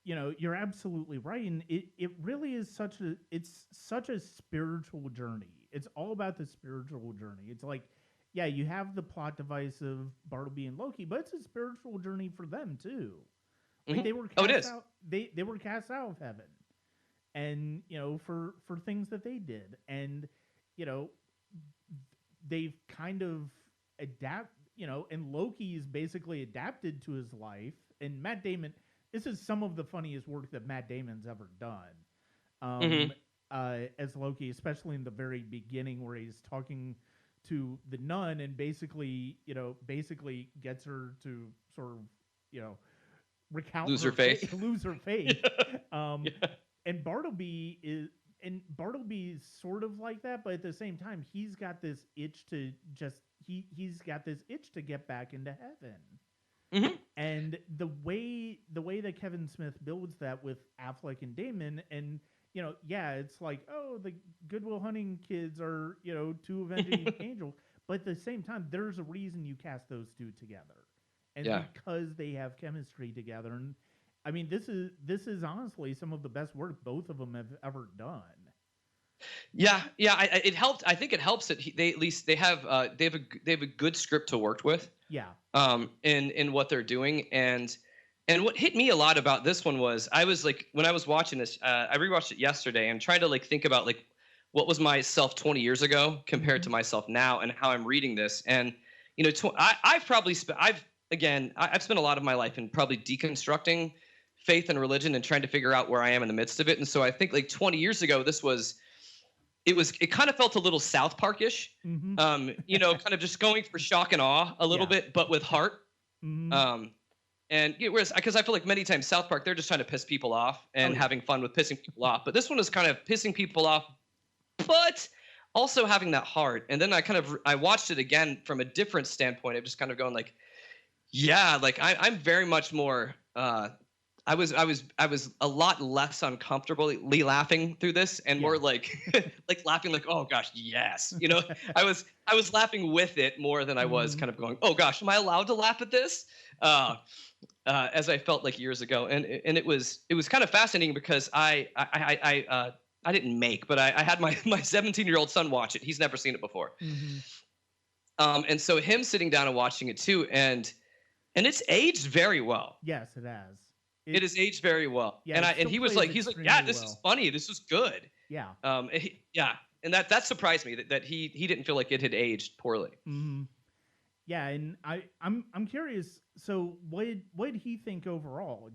you're absolutely right, and it really is such a spiritual journey. It's all about the spiritual journey. It's like, you have the plot device of Bartleby and Loki, but it's a spiritual journey for them too. Like, they were cast out. They were cast out of heaven, and for things that they did, and they've kind of adapt. And Loki is basically adapted to his life, and Matt Damon. This is some of the funniest work that Matt Damon's ever done as Loki, especially in the very beginning where he's talking to the nun and basically gets her to sort of, recount lose her faith. And Bartleby's sort of like that, but at the same time, he's got this itch to get back into heaven. Mm-hmm. And the way that Kevin Smith builds that with Affleck and Damon, and it's like, oh, the Good Will Hunting kids are two avenging angels, but at the same time, there's a reason you cast those two together, and because they have chemistry together. And I mean, this is honestly some of the best work both of them have ever done. It helped. I think it helps that they have a good script to work with. In what they're doing, and what hit me a lot about this one was, I was like, when I was watching this, I rewatched it yesterday and trying to like think about like what was myself 20 years ago compared to myself now, and how I'm reading this. And I've spent a lot of my life in probably deconstructing faith and religion and trying to figure out where I am in the midst of it. And so I think like 20 years ago, it kind of felt a little South Park-ish, kind of just going for shock and awe a little bit, but with heart. And whereas, because I feel like many times South Park, they're just trying to piss people off and having fun with pissing people off. But this one is kind of pissing people off, but also having that heart. And then I watched it again from a different standpoint. I'm just kind of going like, like I'm very much more. I was a lot less uncomfortably laughing through this, and more like like laughing like, oh gosh, yes, I was laughing with it more than I was kind of going, oh gosh, am I allowed to laugh at this? As I felt like years ago, and it was kind of fascinating because I didn't make, but I had my 17-year-old son watch it. He's never seen it before, and so him sitting down and watching it too, and it's aged very well. Yes, it has. It is aged very well. Yeah, and he was like, this is funny. This is good. Yeah. And that surprised me that he didn't feel like it had aged poorly. Mm-hmm. Yeah, and I'm curious. So what did he think overall?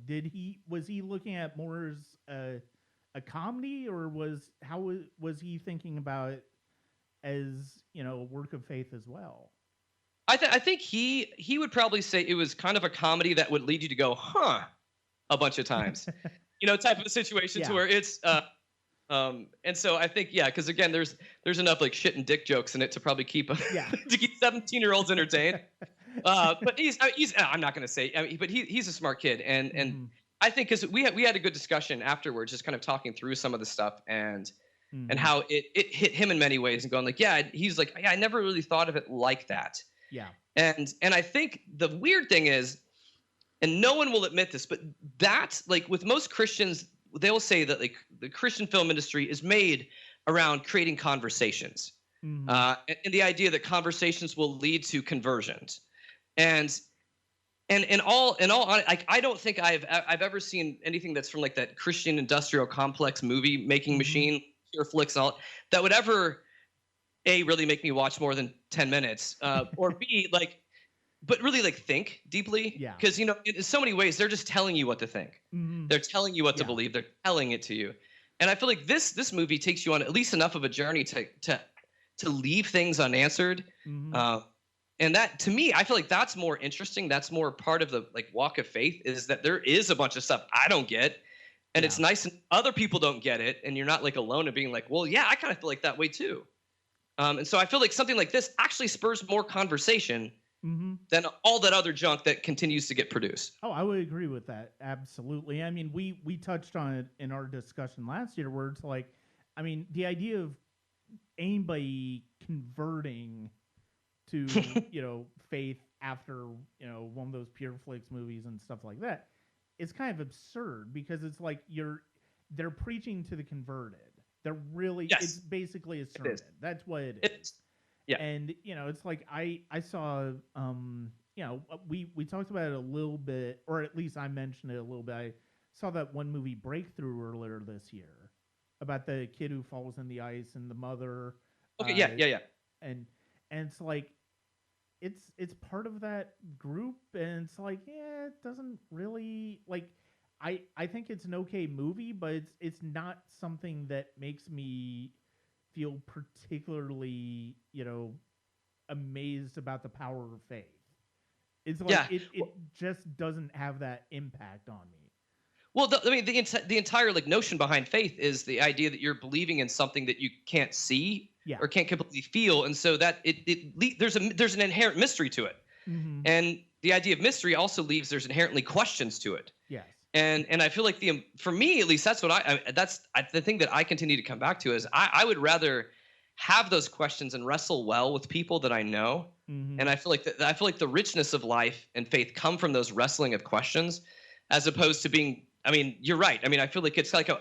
Was he looking at more as a comedy, or was he thinking about it as a work of faith as well? I think he would probably say it was kind of a comedy that would lead you to go, huh, a bunch of times, type of a situation to where it's, and so I think, because again, there's enough like shit and dick jokes in it to probably keep to keep 17-year-olds entertained. But he's I'm not going to say, but he's a smart kid, and I think because we had a good discussion afterwards, just kind of talking through some of the stuff, and and how it hit him in many ways, and going like, yeah, he's like, yeah, I never really thought of it like that. Yeah. And I think the weird thing is, and no one will admit this, but that's like with most Christians, they'll say that like the Christian film industry is made around creating conversations, and the idea that conversations will lead to conversions, and in all I don't think I've ever seen anything that's from like that Christian industrial complex movie making machine, pure flicks, and all that would ever A, really make me watch more than 10 minutes, or B, like, but really like think deeply. Yeah. Because, you know, in so many ways, they're just telling you what to think. They're telling you what to believe. They're telling it to you. And I feel like this movie takes you on at least enough of a journey to leave things unanswered. And that, to me, I feel like that's more interesting. That's more part of the like walk of faith, is that there is a bunch of stuff I don't get. And it's nice and other people don't get it. And you're not like alone in being like, well, yeah, I kind of feel like that way too. And so I feel like something like this actually spurs more conversation than all that other junk that continues to get produced. Oh, I would agree with that. Absolutely. I mean, we touched on it in our discussion last year where it's like, I mean, the idea of anybody converting to, you know, faith after, you know, one of those Pure Flix movies and stuff like that is kind of absurd, because it's like they're preaching to the converted. They're really, it's basically a sermon. That's what it is. Yeah. And, you know, it's like I saw, you know, we talked about it a little bit, or at least I mentioned it a little bit. I saw that one movie Breakthrough earlier this year about the kid who falls in the ice and the mother. Okay, yeah. And it's like, it's part of that group, and it's like, yeah, it doesn't really, like, I think it's an okay movie, but it's not something that makes me feel particularly, you know, amazed about the power of faith. It's like it just doesn't have that impact on me. Well, the entire like notion behind faith is the idea that you're believing in something that you can't see or can't completely feel, and so that there's an inherent mystery to it, and the idea of mystery also leaves there's inherently questions to it. Yes. And I feel like for me at least, that's what that's the thing that I continue to come back to is I would rather have those questions and wrestle well with people that I know, and I feel like the richness of life and faith come from those wrestling of questions, as opposed to being. I mean, you're right. I mean, I feel like it's like a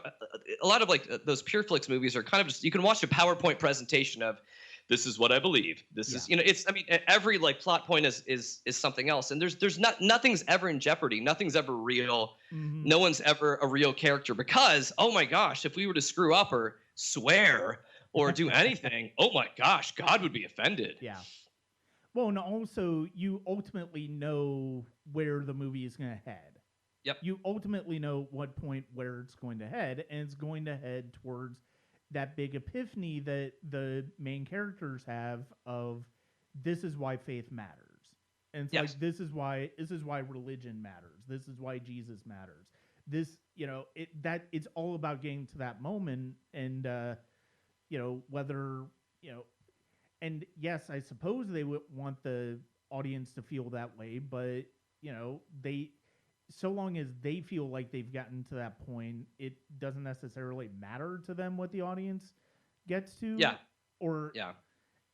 lot of like those Pure Flix movies are kind of just, you can watch a PowerPoint presentation of this is what I believe. This is, you know, it's, I mean, every like plot point is something else. And there's nothing's ever in jeopardy. Nothing's ever real. No one's ever a real character, because, oh my gosh, if we were to screw up or swear or do anything, oh my gosh, God would be offended. Yeah. Well, and also you ultimately know where the movie is going to head. Yep. You ultimately know what point where it's going to head, and it's going to head towards that big epiphany that the main characters have of this is why faith matters. And it's like this is why religion matters. This is why Jesus matters. This, you know, it's all about getting to that moment, and you know, whether, you know, and yes, I suppose they would want the audience to feel that way, but you know, so long as they feel like they've gotten to that point, it doesn't necessarily matter to them what the audience gets to. Yeah.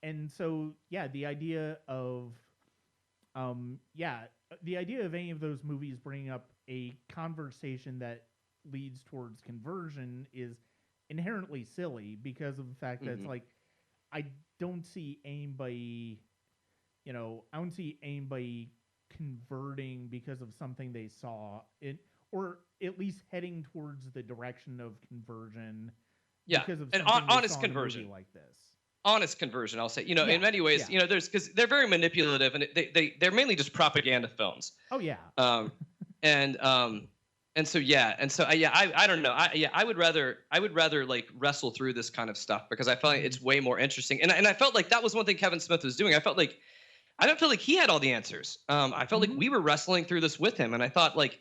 And so, the idea of, any of those movies bringing up a conversation that leads towards conversion is inherently silly, because of the fact that it's like, I don't see anybody converting because of something they saw, or at least heading towards the direction of conversion. Because of honest conversion like this. Honest conversion, I'll say. You know, in many ways, you know, because they're very manipulative, and they're mainly just propaganda films. Oh yeah. And so I don't know. I would rather like wrestle through this kind of stuff, because I feel like it's way more interesting. And I felt like that was one thing Kevin Smith was doing. I don't feel like he had all the answers. I felt like we were wrestling through this with him, and I thought, like,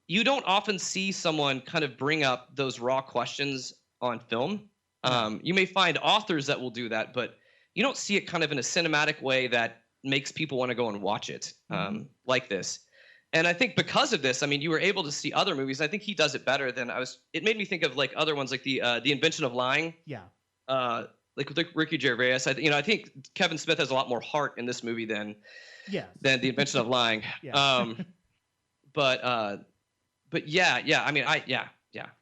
you don't often see someone kind of bring up those raw questions on film. You may find authors that will do that, but you don't see it kind of in a cinematic way that makes people want to go and watch it like this. And I think because of this, I mean, you were able to see other movies. I think he does it better than it made me think of like other ones, like the Invention of Lying. Yeah. Like with Ricky Gervais. I think Kevin Smith has a lot more heart in this movie than the Invention of Lying. Yeah. But yeah. I mean,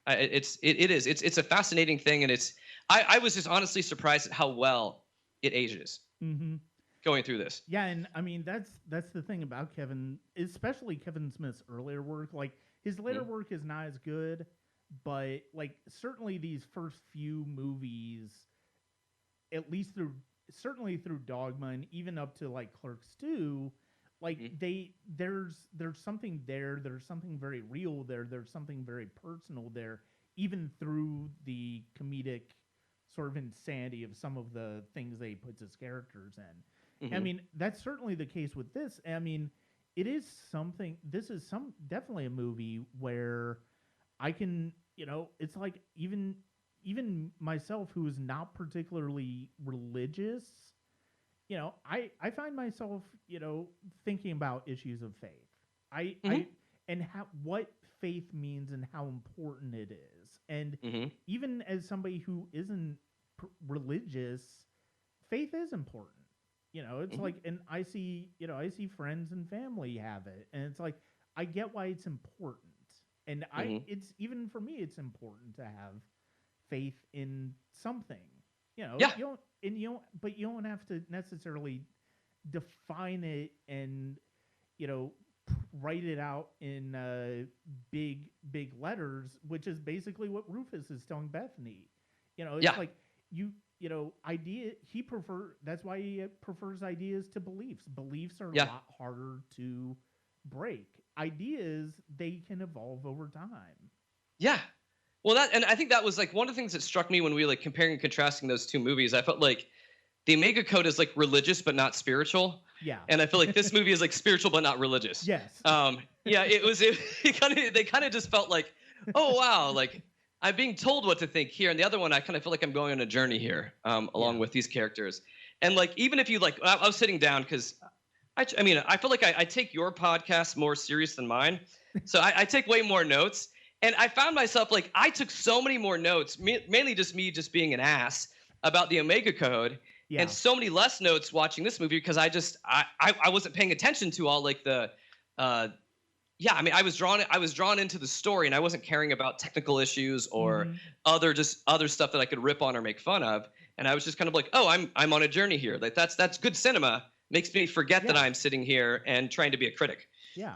it's a fascinating thing, and I was just honestly surprised at how well it ages. Mm-hmm. Going through this. Yeah, and I mean that's the thing about Kevin, especially Kevin Smith's earlier work. Like his later work is not as good, but like certainly these first few movies, at least certainly through Dogma and even up to like Clerks 2, like there's something there. There's something very real there. There's something very personal there, even through the comedic sort of insanity of some of the things they puts his characters in. I mean, that's certainly the case with this. I mean, it is something. This is definitely a movie where I can, it's like even myself, who is not particularly religious, I find myself, thinking about issues of faith. And what faith means and how important it is. And even as somebody who isn't religious, faith is important. It's like, and I see friends and family have it, and it's like, I get why it's important. And it's even for me, it's important to have faith in something, Yeah. But you don't have to necessarily define it and, write it out in big letters, which is basically what Rufus is telling Bethany. It's like that's why he prefers ideas to beliefs. Beliefs are a lot harder to break. Ideas, they can evolve over time. Yeah. Well, and I think that was like one of the things that struck me when we like comparing and contrasting those two movies. I felt like the Omega Code is like religious but not spiritual. Yeah. And I feel like this movie is like spiritual but not religious. Yes. Yeah, they kind of just felt like, oh wow, like I'm being told what to think here. And the other one, I kind of feel like I'm going on a journey here, along with these characters. And like, even if you like, I was sitting down because I mean, I feel like I take your podcast more serious than mine. So I take way more notes. And I found myself like, I took so many more notes, mainly just me just being an ass about the Omega Code. Yeah. And so many less notes watching this movie because I wasn't paying attention to all like the, I mean, I was drawn into the story, and I wasn't caring about technical issues or other stuff that I could rip on or make fun of. And I was just kind of like, oh, I'm on a journey here. Like that's good cinema. Makes me forget that I'm sitting here and trying to be a critic. Yeah.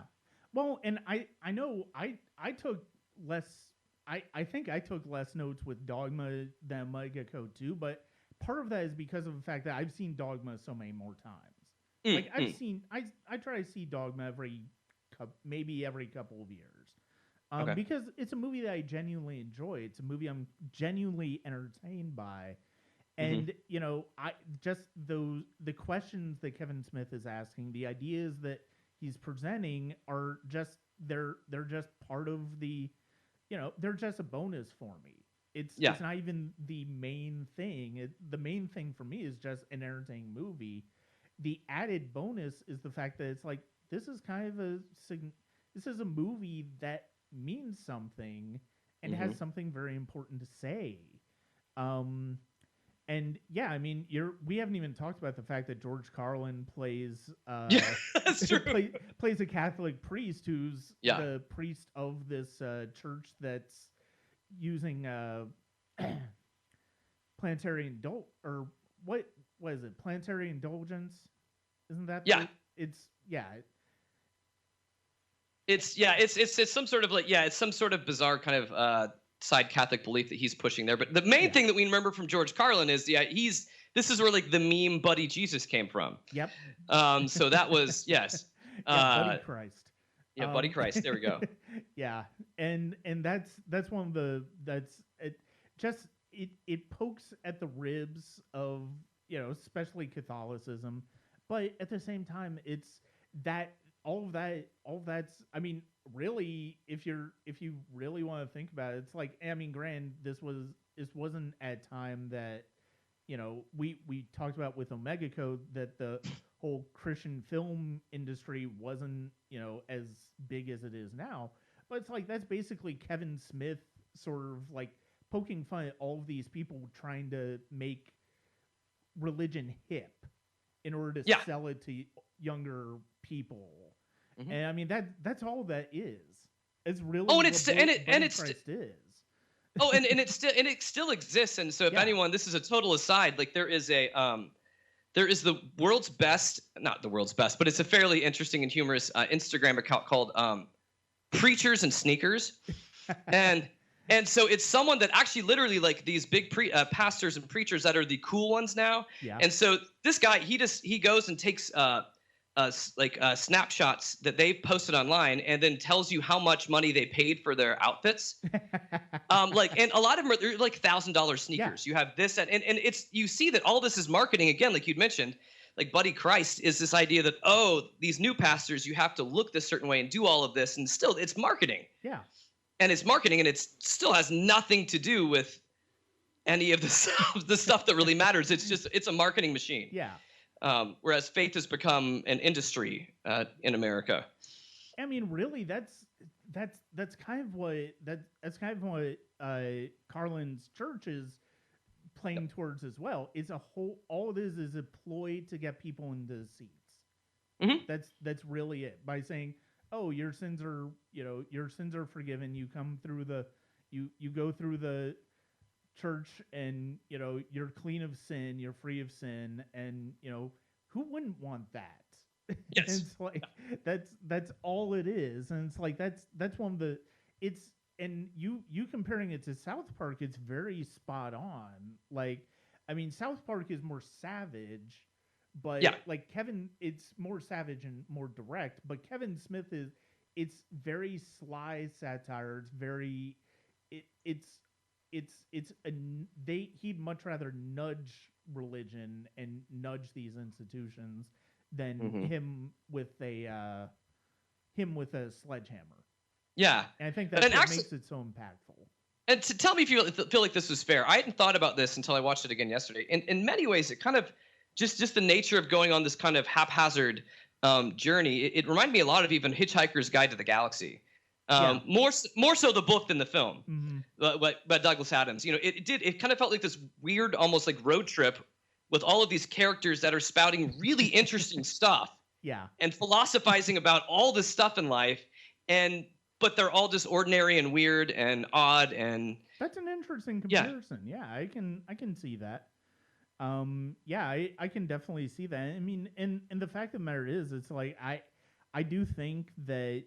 Well, and I know I took less. I think I took less notes with Dogma than Omega Code 2, but part of that is because of the fact that I've seen Dogma so many more times. Like I try to see Dogma maybe every couple of years, because it's a movie that I genuinely enjoy. It's a movie I'm genuinely entertained by, and the questions that Kevin Smith is asking, the ideas that he's presenting are just they're just part of the, they're just a bonus for me. It's not even the main thing. The main thing for me is just an entertaining movie. The added bonus is the fact that it's like, this is kind of this is a movie that means something and has something very important to say. And yeah, I mean, we haven't even talked about the fact that George Carlin plays that's true. plays a Catholic priest who's the priest of this church that's using planetary or what is it? Planetary indulgence? Isn't that It's some sort of like it's some sort of bizarre kind of side Catholic belief that he's pushing there. But the main thing that we remember from George Carlin is this is where like the meme Buddy Jesus came from. Yep. So that was Buddy Christ. Yeah, Buddy Christ. There we go. Yeah, and that's one of it pokes at the ribs of especially Catholicism, but at the same time it's that all that's I mean really if you really want to think about it, it's like, I mean, this wasn't at a time that we talked about with Omega Code that the whole Christian film industry wasn't, as big as it is now. But it's like that's basically Kevin Smith sort of like poking fun at all of these people trying to make religion hip in order to sell it to younger people. Mm-hmm. And I mean that's all that is. It's really Christ is. And it still exists. And so if anyone, this is a total aside, like there is the world's best, not the world's best, but it's a fairly interesting and humorous Instagram account called Preachers and Sneakers. And so it's someone that actually literally like these big pastors and preachers that are the cool ones now. Yeah. And so this guy, he goes and takes snapshots that they've posted online and then tells you how much money they paid for their outfits. And a lot of them are like $1,000 sneakers. Yeah. You have this and it's, you see that all this is marketing again, like you'd mentioned, like Buddy Christ is this idea that, these new pastors, you have to look this certain way and do all of this. And still it's marketing. Yeah. And it's marketing and it still has nothing to do with any of the stuff that really matters. It's a marketing machine. Yeah. Whereas faith has become an industry in America. I mean, really, that's kind of what Carlin's church is playing towards as well. It's all it is a ploy to get people into the seats. Mm-hmm. That's really it. By saying, your sins are forgiven. You come through you go through the church and you're clean of sin, you're free of sin, and who wouldn't want that? Yes. It's like that's all it is, and it's like that's one of the and you comparing it to South Park, it's very spot on. Like, I mean, South Park is more savage, but like Kevin, it's more savage and more direct. But Kevin Smith it's very sly satire. It's very he'd much rather nudge religion and nudge these institutions than him with a sledgehammer. Yeah, and I think that's what makes it so impactful. And to tell me if you feel like this was fair, I hadn't thought about this until I watched it again yesterday. In many ways, it kind of just the nature of going on this kind of haphazard journey. It reminded me a lot of even Hitchhiker's Guide to the Galaxy. More so the book than the film, by Douglas Adams. It kind of felt like this weird, almost like road trip with all of these characters that are spouting really interesting stuff, and philosophizing about all this stuff in life, but they're all just ordinary and weird and odd. And that's an interesting comparison. Yeah, I can see that. I can definitely see that. I mean, and the fact of the matter is, it's like I do think that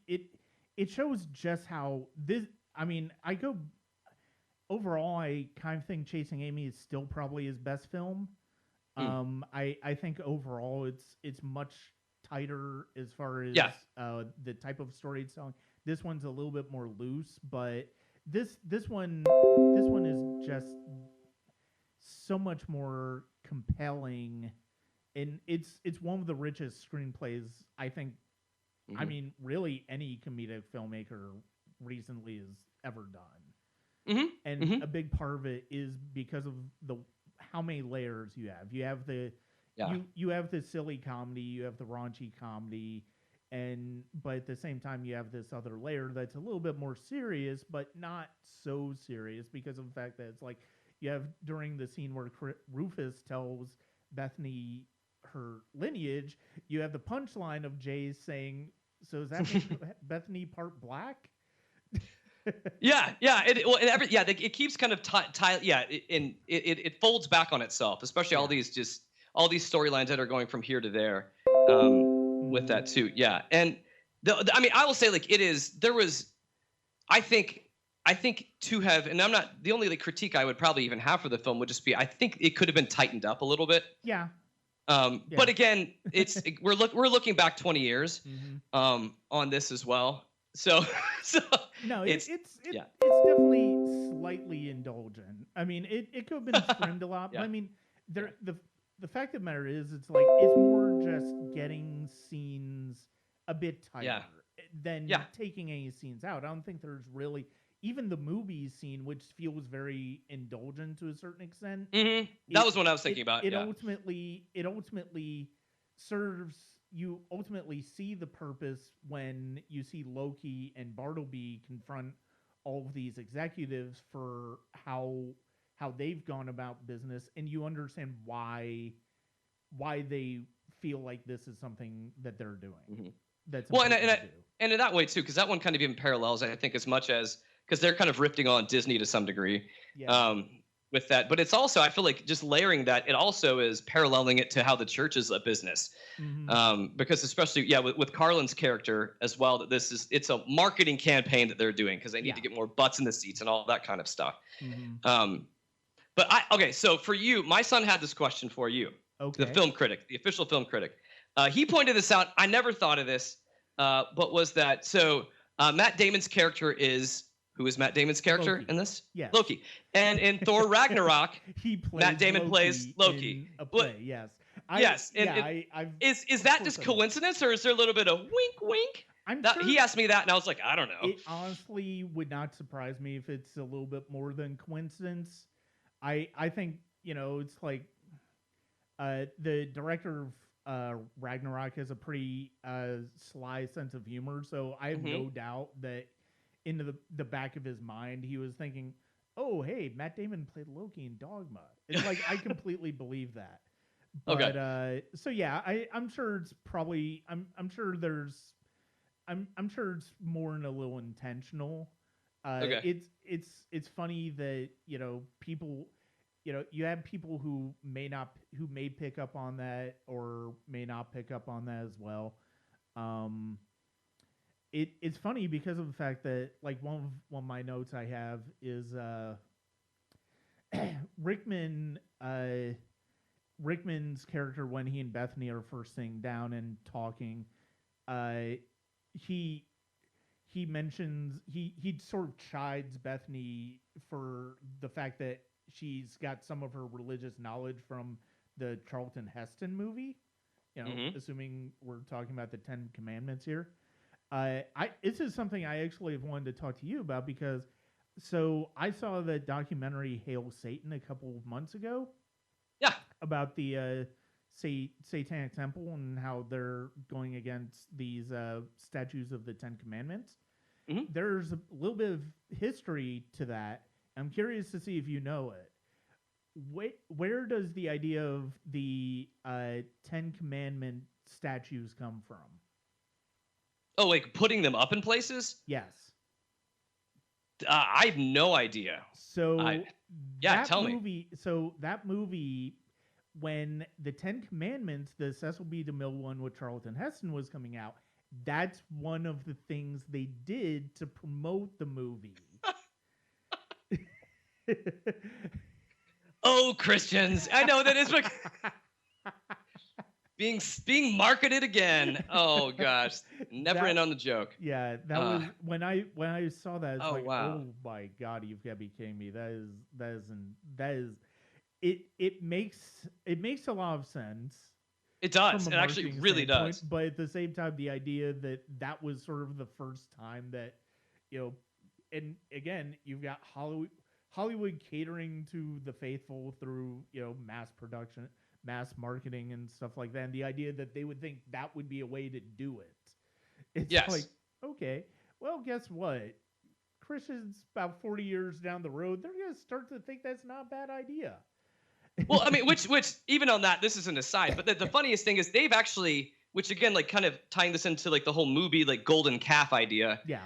it shows just how this. I mean, overall, I kind of think Chasing Amy is still probably his best film. I think overall it's much tighter as far as the type of story it's telling. This one's a little bit more loose, but this one is just so much more compelling, and it's one of the richest screenplays I think. I mean, really, any comedic filmmaker recently has ever done. And a big part of it is because of how many layers you have. You have you have the silly comedy, you have the raunchy comedy, but at the same time you have this other layer that's a little bit more serious, but not so serious because of the fact that it's like you have during the scene where Rufus tells Bethany her lineage, you have the punchline of Jay saying, "So is that make Bethany part black?" It keeps kind of it folds back on itself, especially all these storylines that are going from here to there with that too. Yeah, and I will say, like, I think to have, and I'm not the only critique I would probably even have for the film would just be, I think it could have been tightened up a little bit. Yeah. But again, we're looking back 20 years on this as well. So no, it's definitely slightly indulgent. I mean, it could have been trimmed a lot, but I mean, the fact of the matter is, it's like it's more just getting scenes a bit tighter than taking any scenes out. I don't think there's really even the movie scene, which feels very indulgent to a certain extent. That was what I was thinking about. It ultimately serves you ultimately see the purpose when you see Loki and Bartleby confront all of these executives for how they've gone about business, and you understand why they feel like this is something that they're doing. Mm-hmm. That's well, important to do. and in that way too, because that one kind of even parallels, I think, as much as because they're kind of ripping on Disney to some degree. Yeah. With that, but it's also, I feel like just layering that, it also is paralleling it to how the church is a business. Because especially with Carlin's character as well, that it's a marketing campaign that they're doing because they need to get more butts in the seats and all that kind of stuff. But so for you, my son had this question for you. Okay. The film critic, the official film critic, he pointed this out. I never thought of this, but was that Matt Damon's character is. Who is Matt Damon's character Loki. in this? Yes. Loki. And in Thor Ragnarok, Matt Damon plays Loki. In a play, yes. Is that just coincidence, or is there a little bit of wink, wink? Sure he asked me that, and I was like, I don't know. It honestly would not surprise me if it's a little bit more than coincidence. I think, it's like the director of Ragnarok has a pretty sly sense of humor, so I have no doubt that into the back of his mind, he was thinking, "Oh, hey, Matt Damon played Loki in Dogma." It's like I completely believe that. But, okay. So yeah, I'm sure it's probably I'm sure it's more in a little intentional. Okay. It's funny that people you have people who may pick up on that or may not pick up on that as well. It's funny because of the fact that like one of my notes I have is Rickman's character when he and Bethany are first sitting down and talking, he mentions he sort of chides Bethany for the fact that she's got some of her religious knowledge from the Charlton Heston movie, assuming we're talking about the 10 Commandments here. This is something I actually have wanted to talk to you about because I saw the documentary Hail Satan a couple of months ago. Yeah. About the Satanic Temple and how they're going against these statues of the 10 Commandments. There's a little bit of history to that. I'm curious to see if you know it. Where does the idea of the 10 Commandment statues come from? Oh, like putting them up in places? Yes. I have no idea. So tell me. So that movie, when the 10 Commandments, the Cecil B. DeMille one with Charlton Heston was coming out, that's one of the things they did to promote the movie. Oh, Christians! I know that is being marketed again. Oh gosh, never end on the joke. Yeah, that was when I saw that. It's wow. Oh my God, you've got to be kidding me. That is it makes a lot of sense. It does. It actually really does. But at the same time, the idea that was sort of the first time that and again, you've got Hollywood catering to the faithful through mass production, mass marketing, and stuff like that. And the idea that they would think that would be a way to do it. It's like, okay, well, guess what? Christians about 40 years down the road, they're going to start to think that's not a bad idea. Well, I mean, which even on that, this is an aside, but the funniest thing is they've actually, which again, like kind of tying this into like the whole movie, like golden calf idea. Yeah.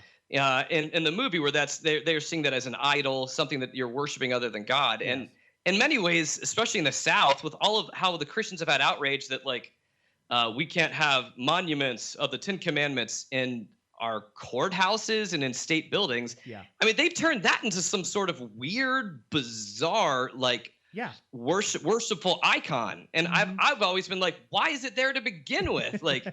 In the movie where they're seeing that as an idol, something that you're worshiping other than God. Yes. And in many ways, especially in the South, with all of how the Christians have had outrage that like we can't have monuments of the 10 Commandments in our courthouses and in state buildings. Yeah. I mean, they've turned that into some sort of weird, bizarre, like worshipful icon. And I've always been like, why is it there to begin with? Like,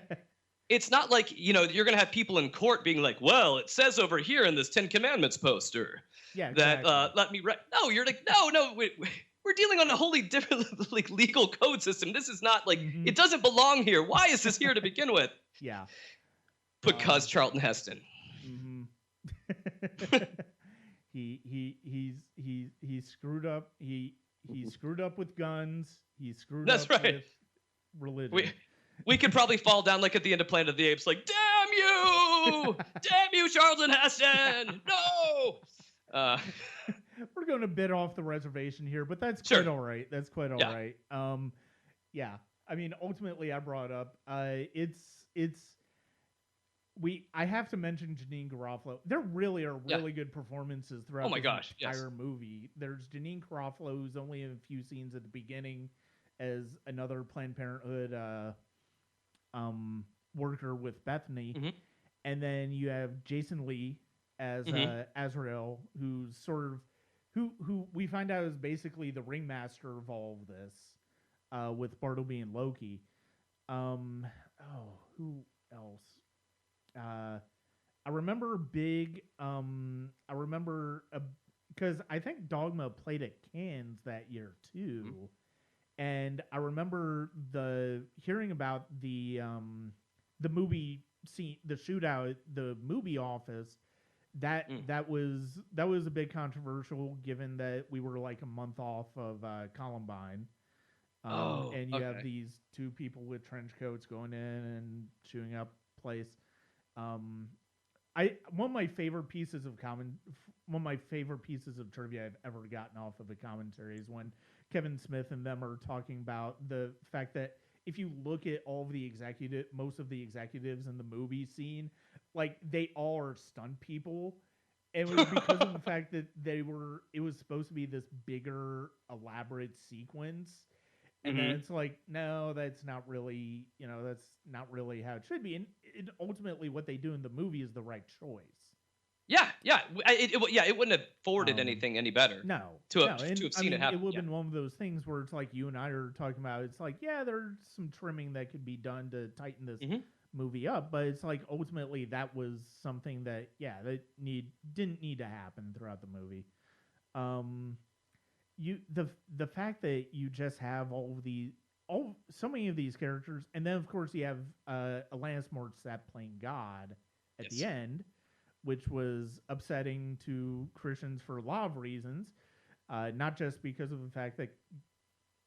it's not like, you're going to have people in court being like, well, it says over here in this 10 Commandments poster that let me no, you're like, no, we're dealing on a wholly different like legal code system. This is not like, it doesn't belong here. Why is this here to begin with? Yeah. Because Charlton Heston. He screwed up. He screwed up with guns. He screwed That's up right. with religion. We could probably fall down like at the end of Planet of the Apes, like, damn you, Charlton Heston, no. We're going a bit off the reservation here, but that's Sure. quite all right. That's quite all right. Yeah. I mean, ultimately, I brought up I have to mention Janine Garofalo. There really are really good performances throughout the entire movie. There's Janine Garofalo, who's only in a few scenes at the beginning as another Planned Parenthood worker with Bethany. Mm-hmm. And then you have Jason Lee as Azrael, who's sort of who we find out is basically the ringmaster of all of this, with Bartleby and Loki. Who else? I remember because I think Dogma played at Cannes that year too, and I remember hearing about the movie scene, the shootout, at the movie office. That was a big controversial, given that we were like a month off of Columbine, and you have these two people with trench coats going in and shooting up place. One of my favorite pieces of trivia I've ever gotten off of a commentary is when Kevin Smith and them are talking about the fact that if you look at most of the executives in the movie scene, like they all are stunt people. And it was because of the fact that it was supposed to be this bigger, elaborate sequence. And then it's like, no, that's not really how it should be. And ultimately what they do in the movie is the right choice. Yeah. It wouldn't have forwarded anything any better. To have seen it happen. It would have been one of those things where it's like you and I are talking about. It's like, yeah, there's some trimming that could be done to tighten this movie up, but it's like ultimately that was something that didn't need to happen throughout the movie. The fact that you just have so many of these characters, and then of course you have Alanis Morissette playing God at the end, which was upsetting to Christians for a lot of reasons, not just because of the fact that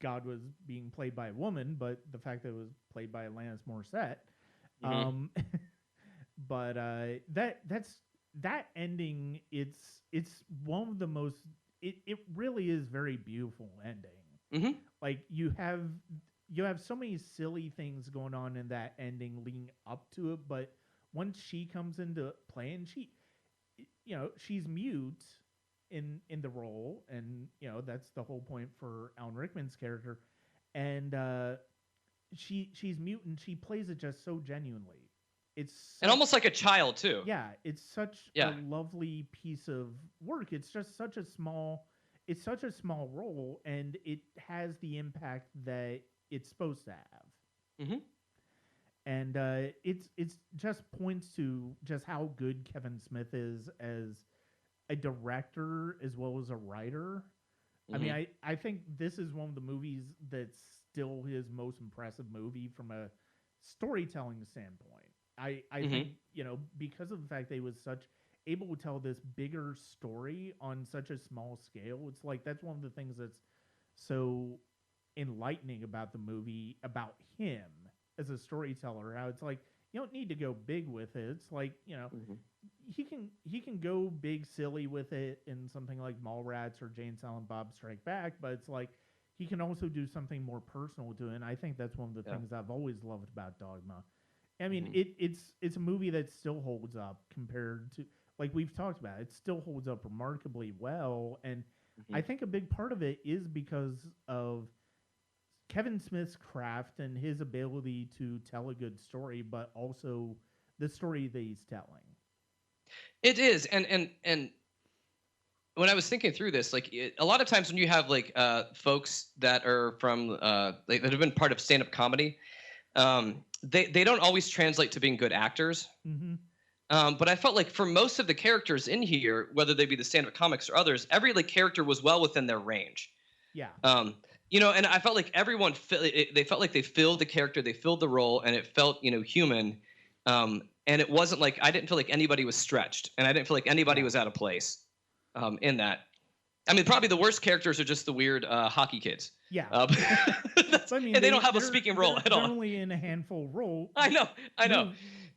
God was being played by a woman, but the fact that it was played by Alanis Morissette. But that ending, it's one of the most. It really is very beautiful ending. Like you have so many silly things going on in that ending leading up to it, but once she comes into play, and she's mute in the role, and that's the whole point for Alan Rickman's character, and she's mute and she plays it just so genuinely. And almost like a child too. Yeah, it's such a lovely piece of work. It's just such a small role, and it has the impact that it's supposed to have. And it's just points to just how good Kevin Smith is as a director as well as a writer. I mean, I think this is one of the movies that's still his most impressive movie from a storytelling standpoint. I think, because of the fact that he was able to tell this bigger story on such a small scale, it's like that's one of the things that's so enlightening about the movie, about him as a storyteller. How it's like you don't need to go big with it. It's like he can go big silly with it in something like Mallrats or Jay and Silent Bob Strike Back, but it's like he can also do something more personal to it. And I think that's one of the things I've always loved about Dogma. I mean, it's a movie that still holds up compared to, like we've talked about, it still holds up remarkably well. And I think a big part of it is because of Kevin Smith's craft and his ability to tell a good story, but also the story that he's telling. It is. And when I was thinking through this, like a lot of times when you have like folks that are from that have been part of stand-up comedy, they don't always translate to being good actors. But I felt like for most of the characters in here, whether they be the stand-up comics or others, every like character was well within their range. Yeah. And I felt like everyone they felt like they filled the character, they filled the role, and it felt human. And it wasn't like I didn't feel like anybody was stretched, and I didn't feel like anybody was out of place in that. I mean, probably the worst characters are just the weird hockey kids. Yeah. That's, I mean, and they don't have a speaking role at all. They're only in a handful role. I know.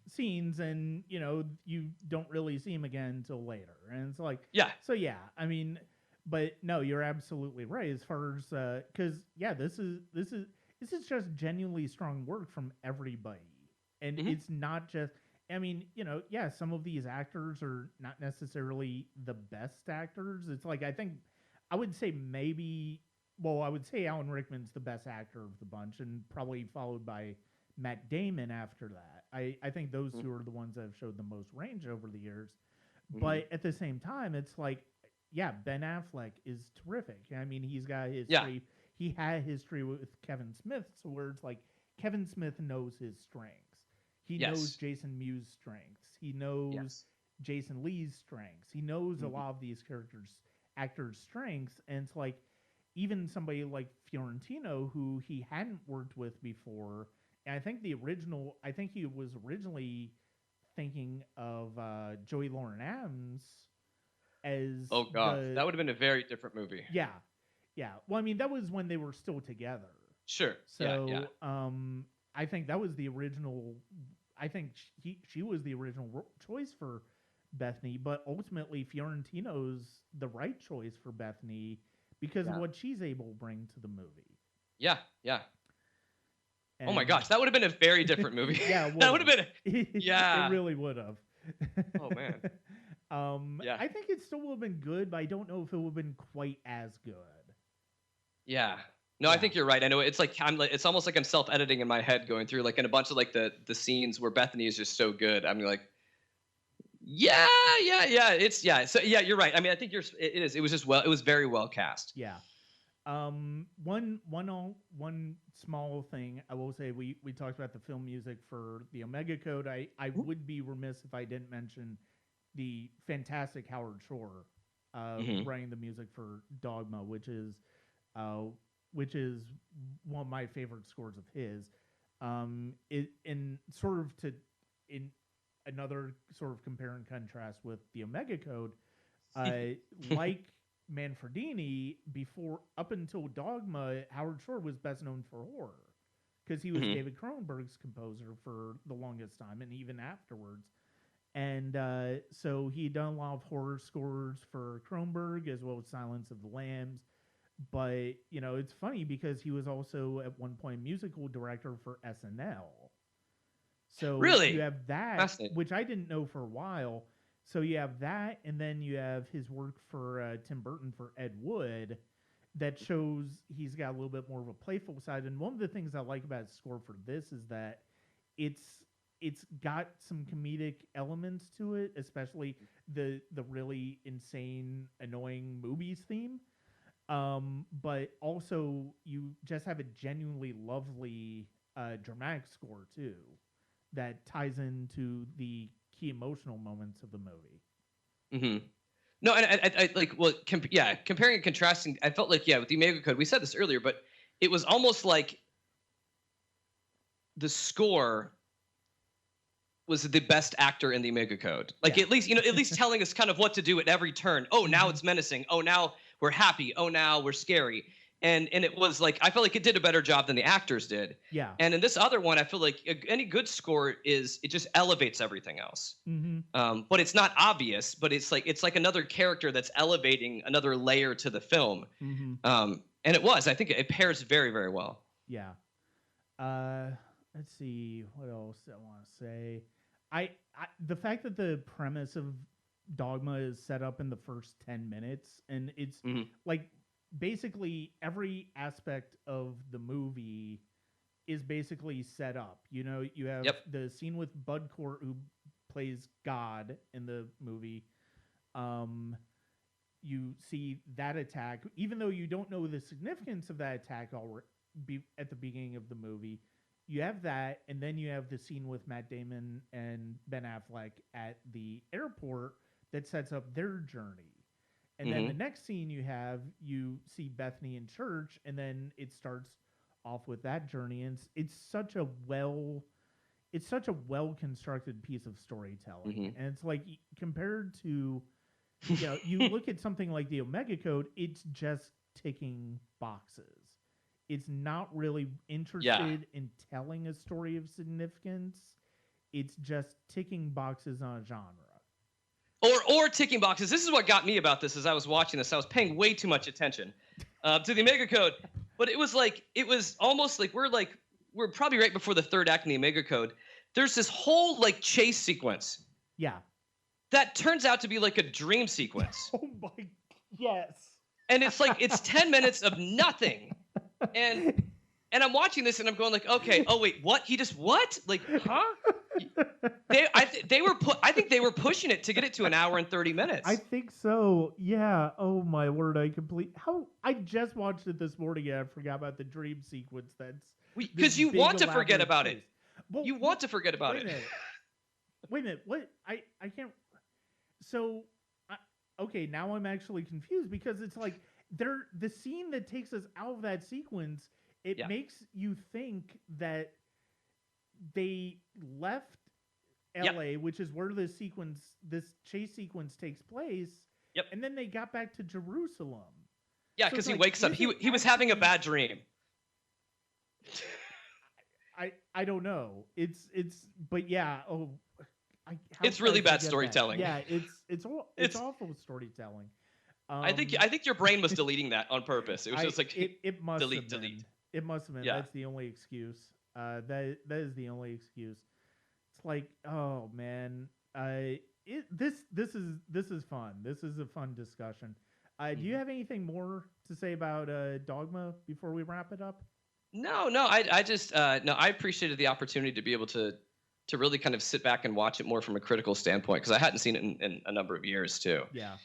Scenes, and you don't really see him again until later, and it's like, Yeah. So yeah, I mean, but no, you're absolutely right as far as because this is just genuinely strong work from everybody, and it's not just. I mean, some of these actors are not necessarily the best actors. It's like I would say maybe. Well, I would say Alan Rickman's the best actor of the bunch, and probably followed by Matt Damon after that. I think those two are the ones that have showed the most range over the years. But at the same time, it's like, yeah, Ben Affleck is terrific. I mean, he's got history. Yeah. He had history with Kevin Smith, so where it's like Kevin Smith knows his strengths. He knows Jason Mewes' strengths. He knows Jason Lee's strengths. He knows a lot of these actors' strengths, and it's like even somebody like Fiorentino, who he hadn't worked with before. And I think he was originally thinking of Joey Lauren Adams as. Oh God, that would have been a very different movie. Yeah. Well, I mean, that was when they were still together. Sure. So, I think that was the original. I think she was the original choice for Bethany, but ultimately Fiorentino's the right choice for Bethany because of what she's able to bring to the movie. Yeah. And oh my gosh, that would have been a very different movie. Yeah, that would have been. It really would have. Oh man. I think it still would have been good, but I don't know if it would have been quite as good. Yeah. No, I think you're right. I know it's like it's almost like I'm self-editing in my head, going through like in a bunch of like the scenes where Bethany is just so good. I'm like, yeah. So yeah, you're right. I mean, I think it is. It was just it was very well cast. Yeah. One small thing I will say, we talked about the film music for the Omega Code. I would be remiss if I didn't mention the fantastic Howard Shore writing the music for Dogma, which is one of my favorite scores of his. In another sort of compare and contrast with the Omega Code, like Manfredini, up until Dogma, Howard Shore was best known for horror because he was David Cronenberg's composer for the longest time, and even afterwards. And so he'd done a lot of horror scores for Cronenberg as well as Silence of the Lambs. But it's funny because he was also at one point musical director for SNL. So really, you have that, which I didn't know for a while. So you have that, and then you have his work for Tim Burton for Ed Wood that shows he's got a little bit more of a playful side. And one of the things I like about his score for this is that it's got some comedic elements to it, especially the really insane, annoying movies theme. But also you just have a genuinely lovely dramatic score too that ties into the key emotional moments of the movie. Mm-hmm. No, and I like, well, comparing and contrasting, I felt like, with the Omega Code, we said this earlier, but it was almost like the score was the best actor in the Omega Code. Like, at least telling us kind of what to do at every turn. Oh, now it's menacing. Oh, now we're happy. Oh, now we're scary. And it was like, I felt like it did a better job than the actors did. Yeah. And in this other one, I feel like any good score it just elevates everything else. Mm-hmm. But it's not obvious, but it's like another character that's elevating another layer to the film. Mm-hmm. And I think it pairs very, very well. Yeah. Let's see what else I want to say. The fact that the premise of Dogma is set up in the first 10 minutes, and it's like basically every aspect of the movie is basically set up. You have the scene with Bud Cort, who plays God in the movie. You see that attack, even though you don't know the significance of that attack at the beginning of the movie. You have that, and then you have the scene with Matt Damon and Ben Affleck at the airport that sets up their journey. And then the next scene you see Bethany in church, and then it starts off with that journey. And it's such a well constructed piece of storytelling. And it's like, compared to, you look at something like the Omega Code, it's just ticking boxes. it's not really interested in telling a story of significance. It's just ticking boxes on a genre. Or ticking boxes. This is what got me about this as I was watching this. I was paying way too much attention to the Omega Code. But it was almost like we're probably right before the third act in the Omega Code. There's this whole like chase sequence. Yeah. That turns out to be like a dream sequence. Oh my, yes. And it's like, it's 10 minutes of nothing. And I'm watching this and I'm going like, okay, oh wait, what? He just, what? Like, huh? I think they were pushing it to get it to an hour and 30 minutes. I think so. Yeah. Oh my word. I just watched it this morning and I forgot about the dream sequence. Because you want to forget about it. Well, you want to forget about it. Wait a minute. What? I can't. So, okay, now I'm actually confused because it's like the scene that takes us out of that sequence, it makes you think that they left LA, which is where this chase sequence takes place. Yep. And then they got back to Jerusalem. Yeah, because he wakes up. He was having a bad dream. I don't know. But yeah. Oh, it's really bad storytelling. Yeah, it's awful storytelling. I think your brain was deleting that on purpose. It was just like it must delete. It must have been. Yeah. That's the only excuse. That is the only excuse. It's like, oh man, this is fun. This is a fun discussion. Do you have anything more to say about Dogma before we wrap it up? No. I just I appreciated the opportunity to be able to really kind of sit back and watch it more from a critical standpoint because I hadn't seen it in a number of years too. Yeah.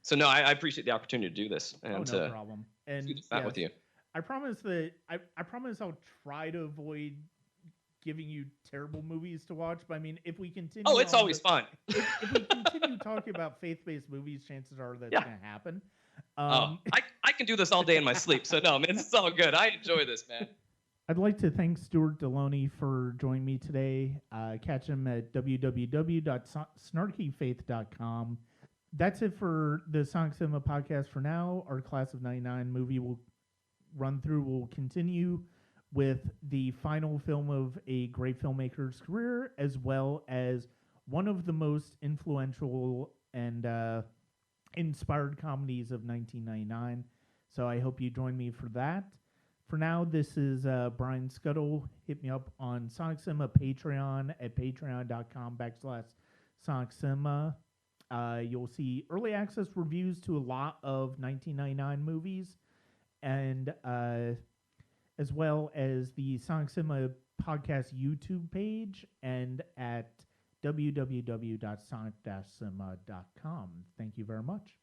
So no, I appreciate the opportunity to do this and no problem. And chat with you. I promise that I promise I'll try to avoid giving you terrible movies to watch. But I mean, if we continue, it's always fun. If we continue talking about faith-based movies, chances are that's going to happen. I can do this all day in my sleep. So no, man, this is all good. I enjoy this, man. I'd like to thank Stuart Delony for joining me today. Catch him at www.snarkyfaith.com. That's it for the Sonic Cinema podcast for now. Our Class of 99 movie will continue with the final film of a great filmmaker's career, as well as one of the most influential and inspired comedies of 1999. So I hope you join me for that. For now, this is Brian Scuttle. Hit me up on Sonic Cinema Patreon at patreon.com/Sonic Cinema. You'll see early access reviews to a lot of 1999 movies, and as well as the Sonic Cinema podcast YouTube page and at www.sonic-cinema.com. Thank you very much.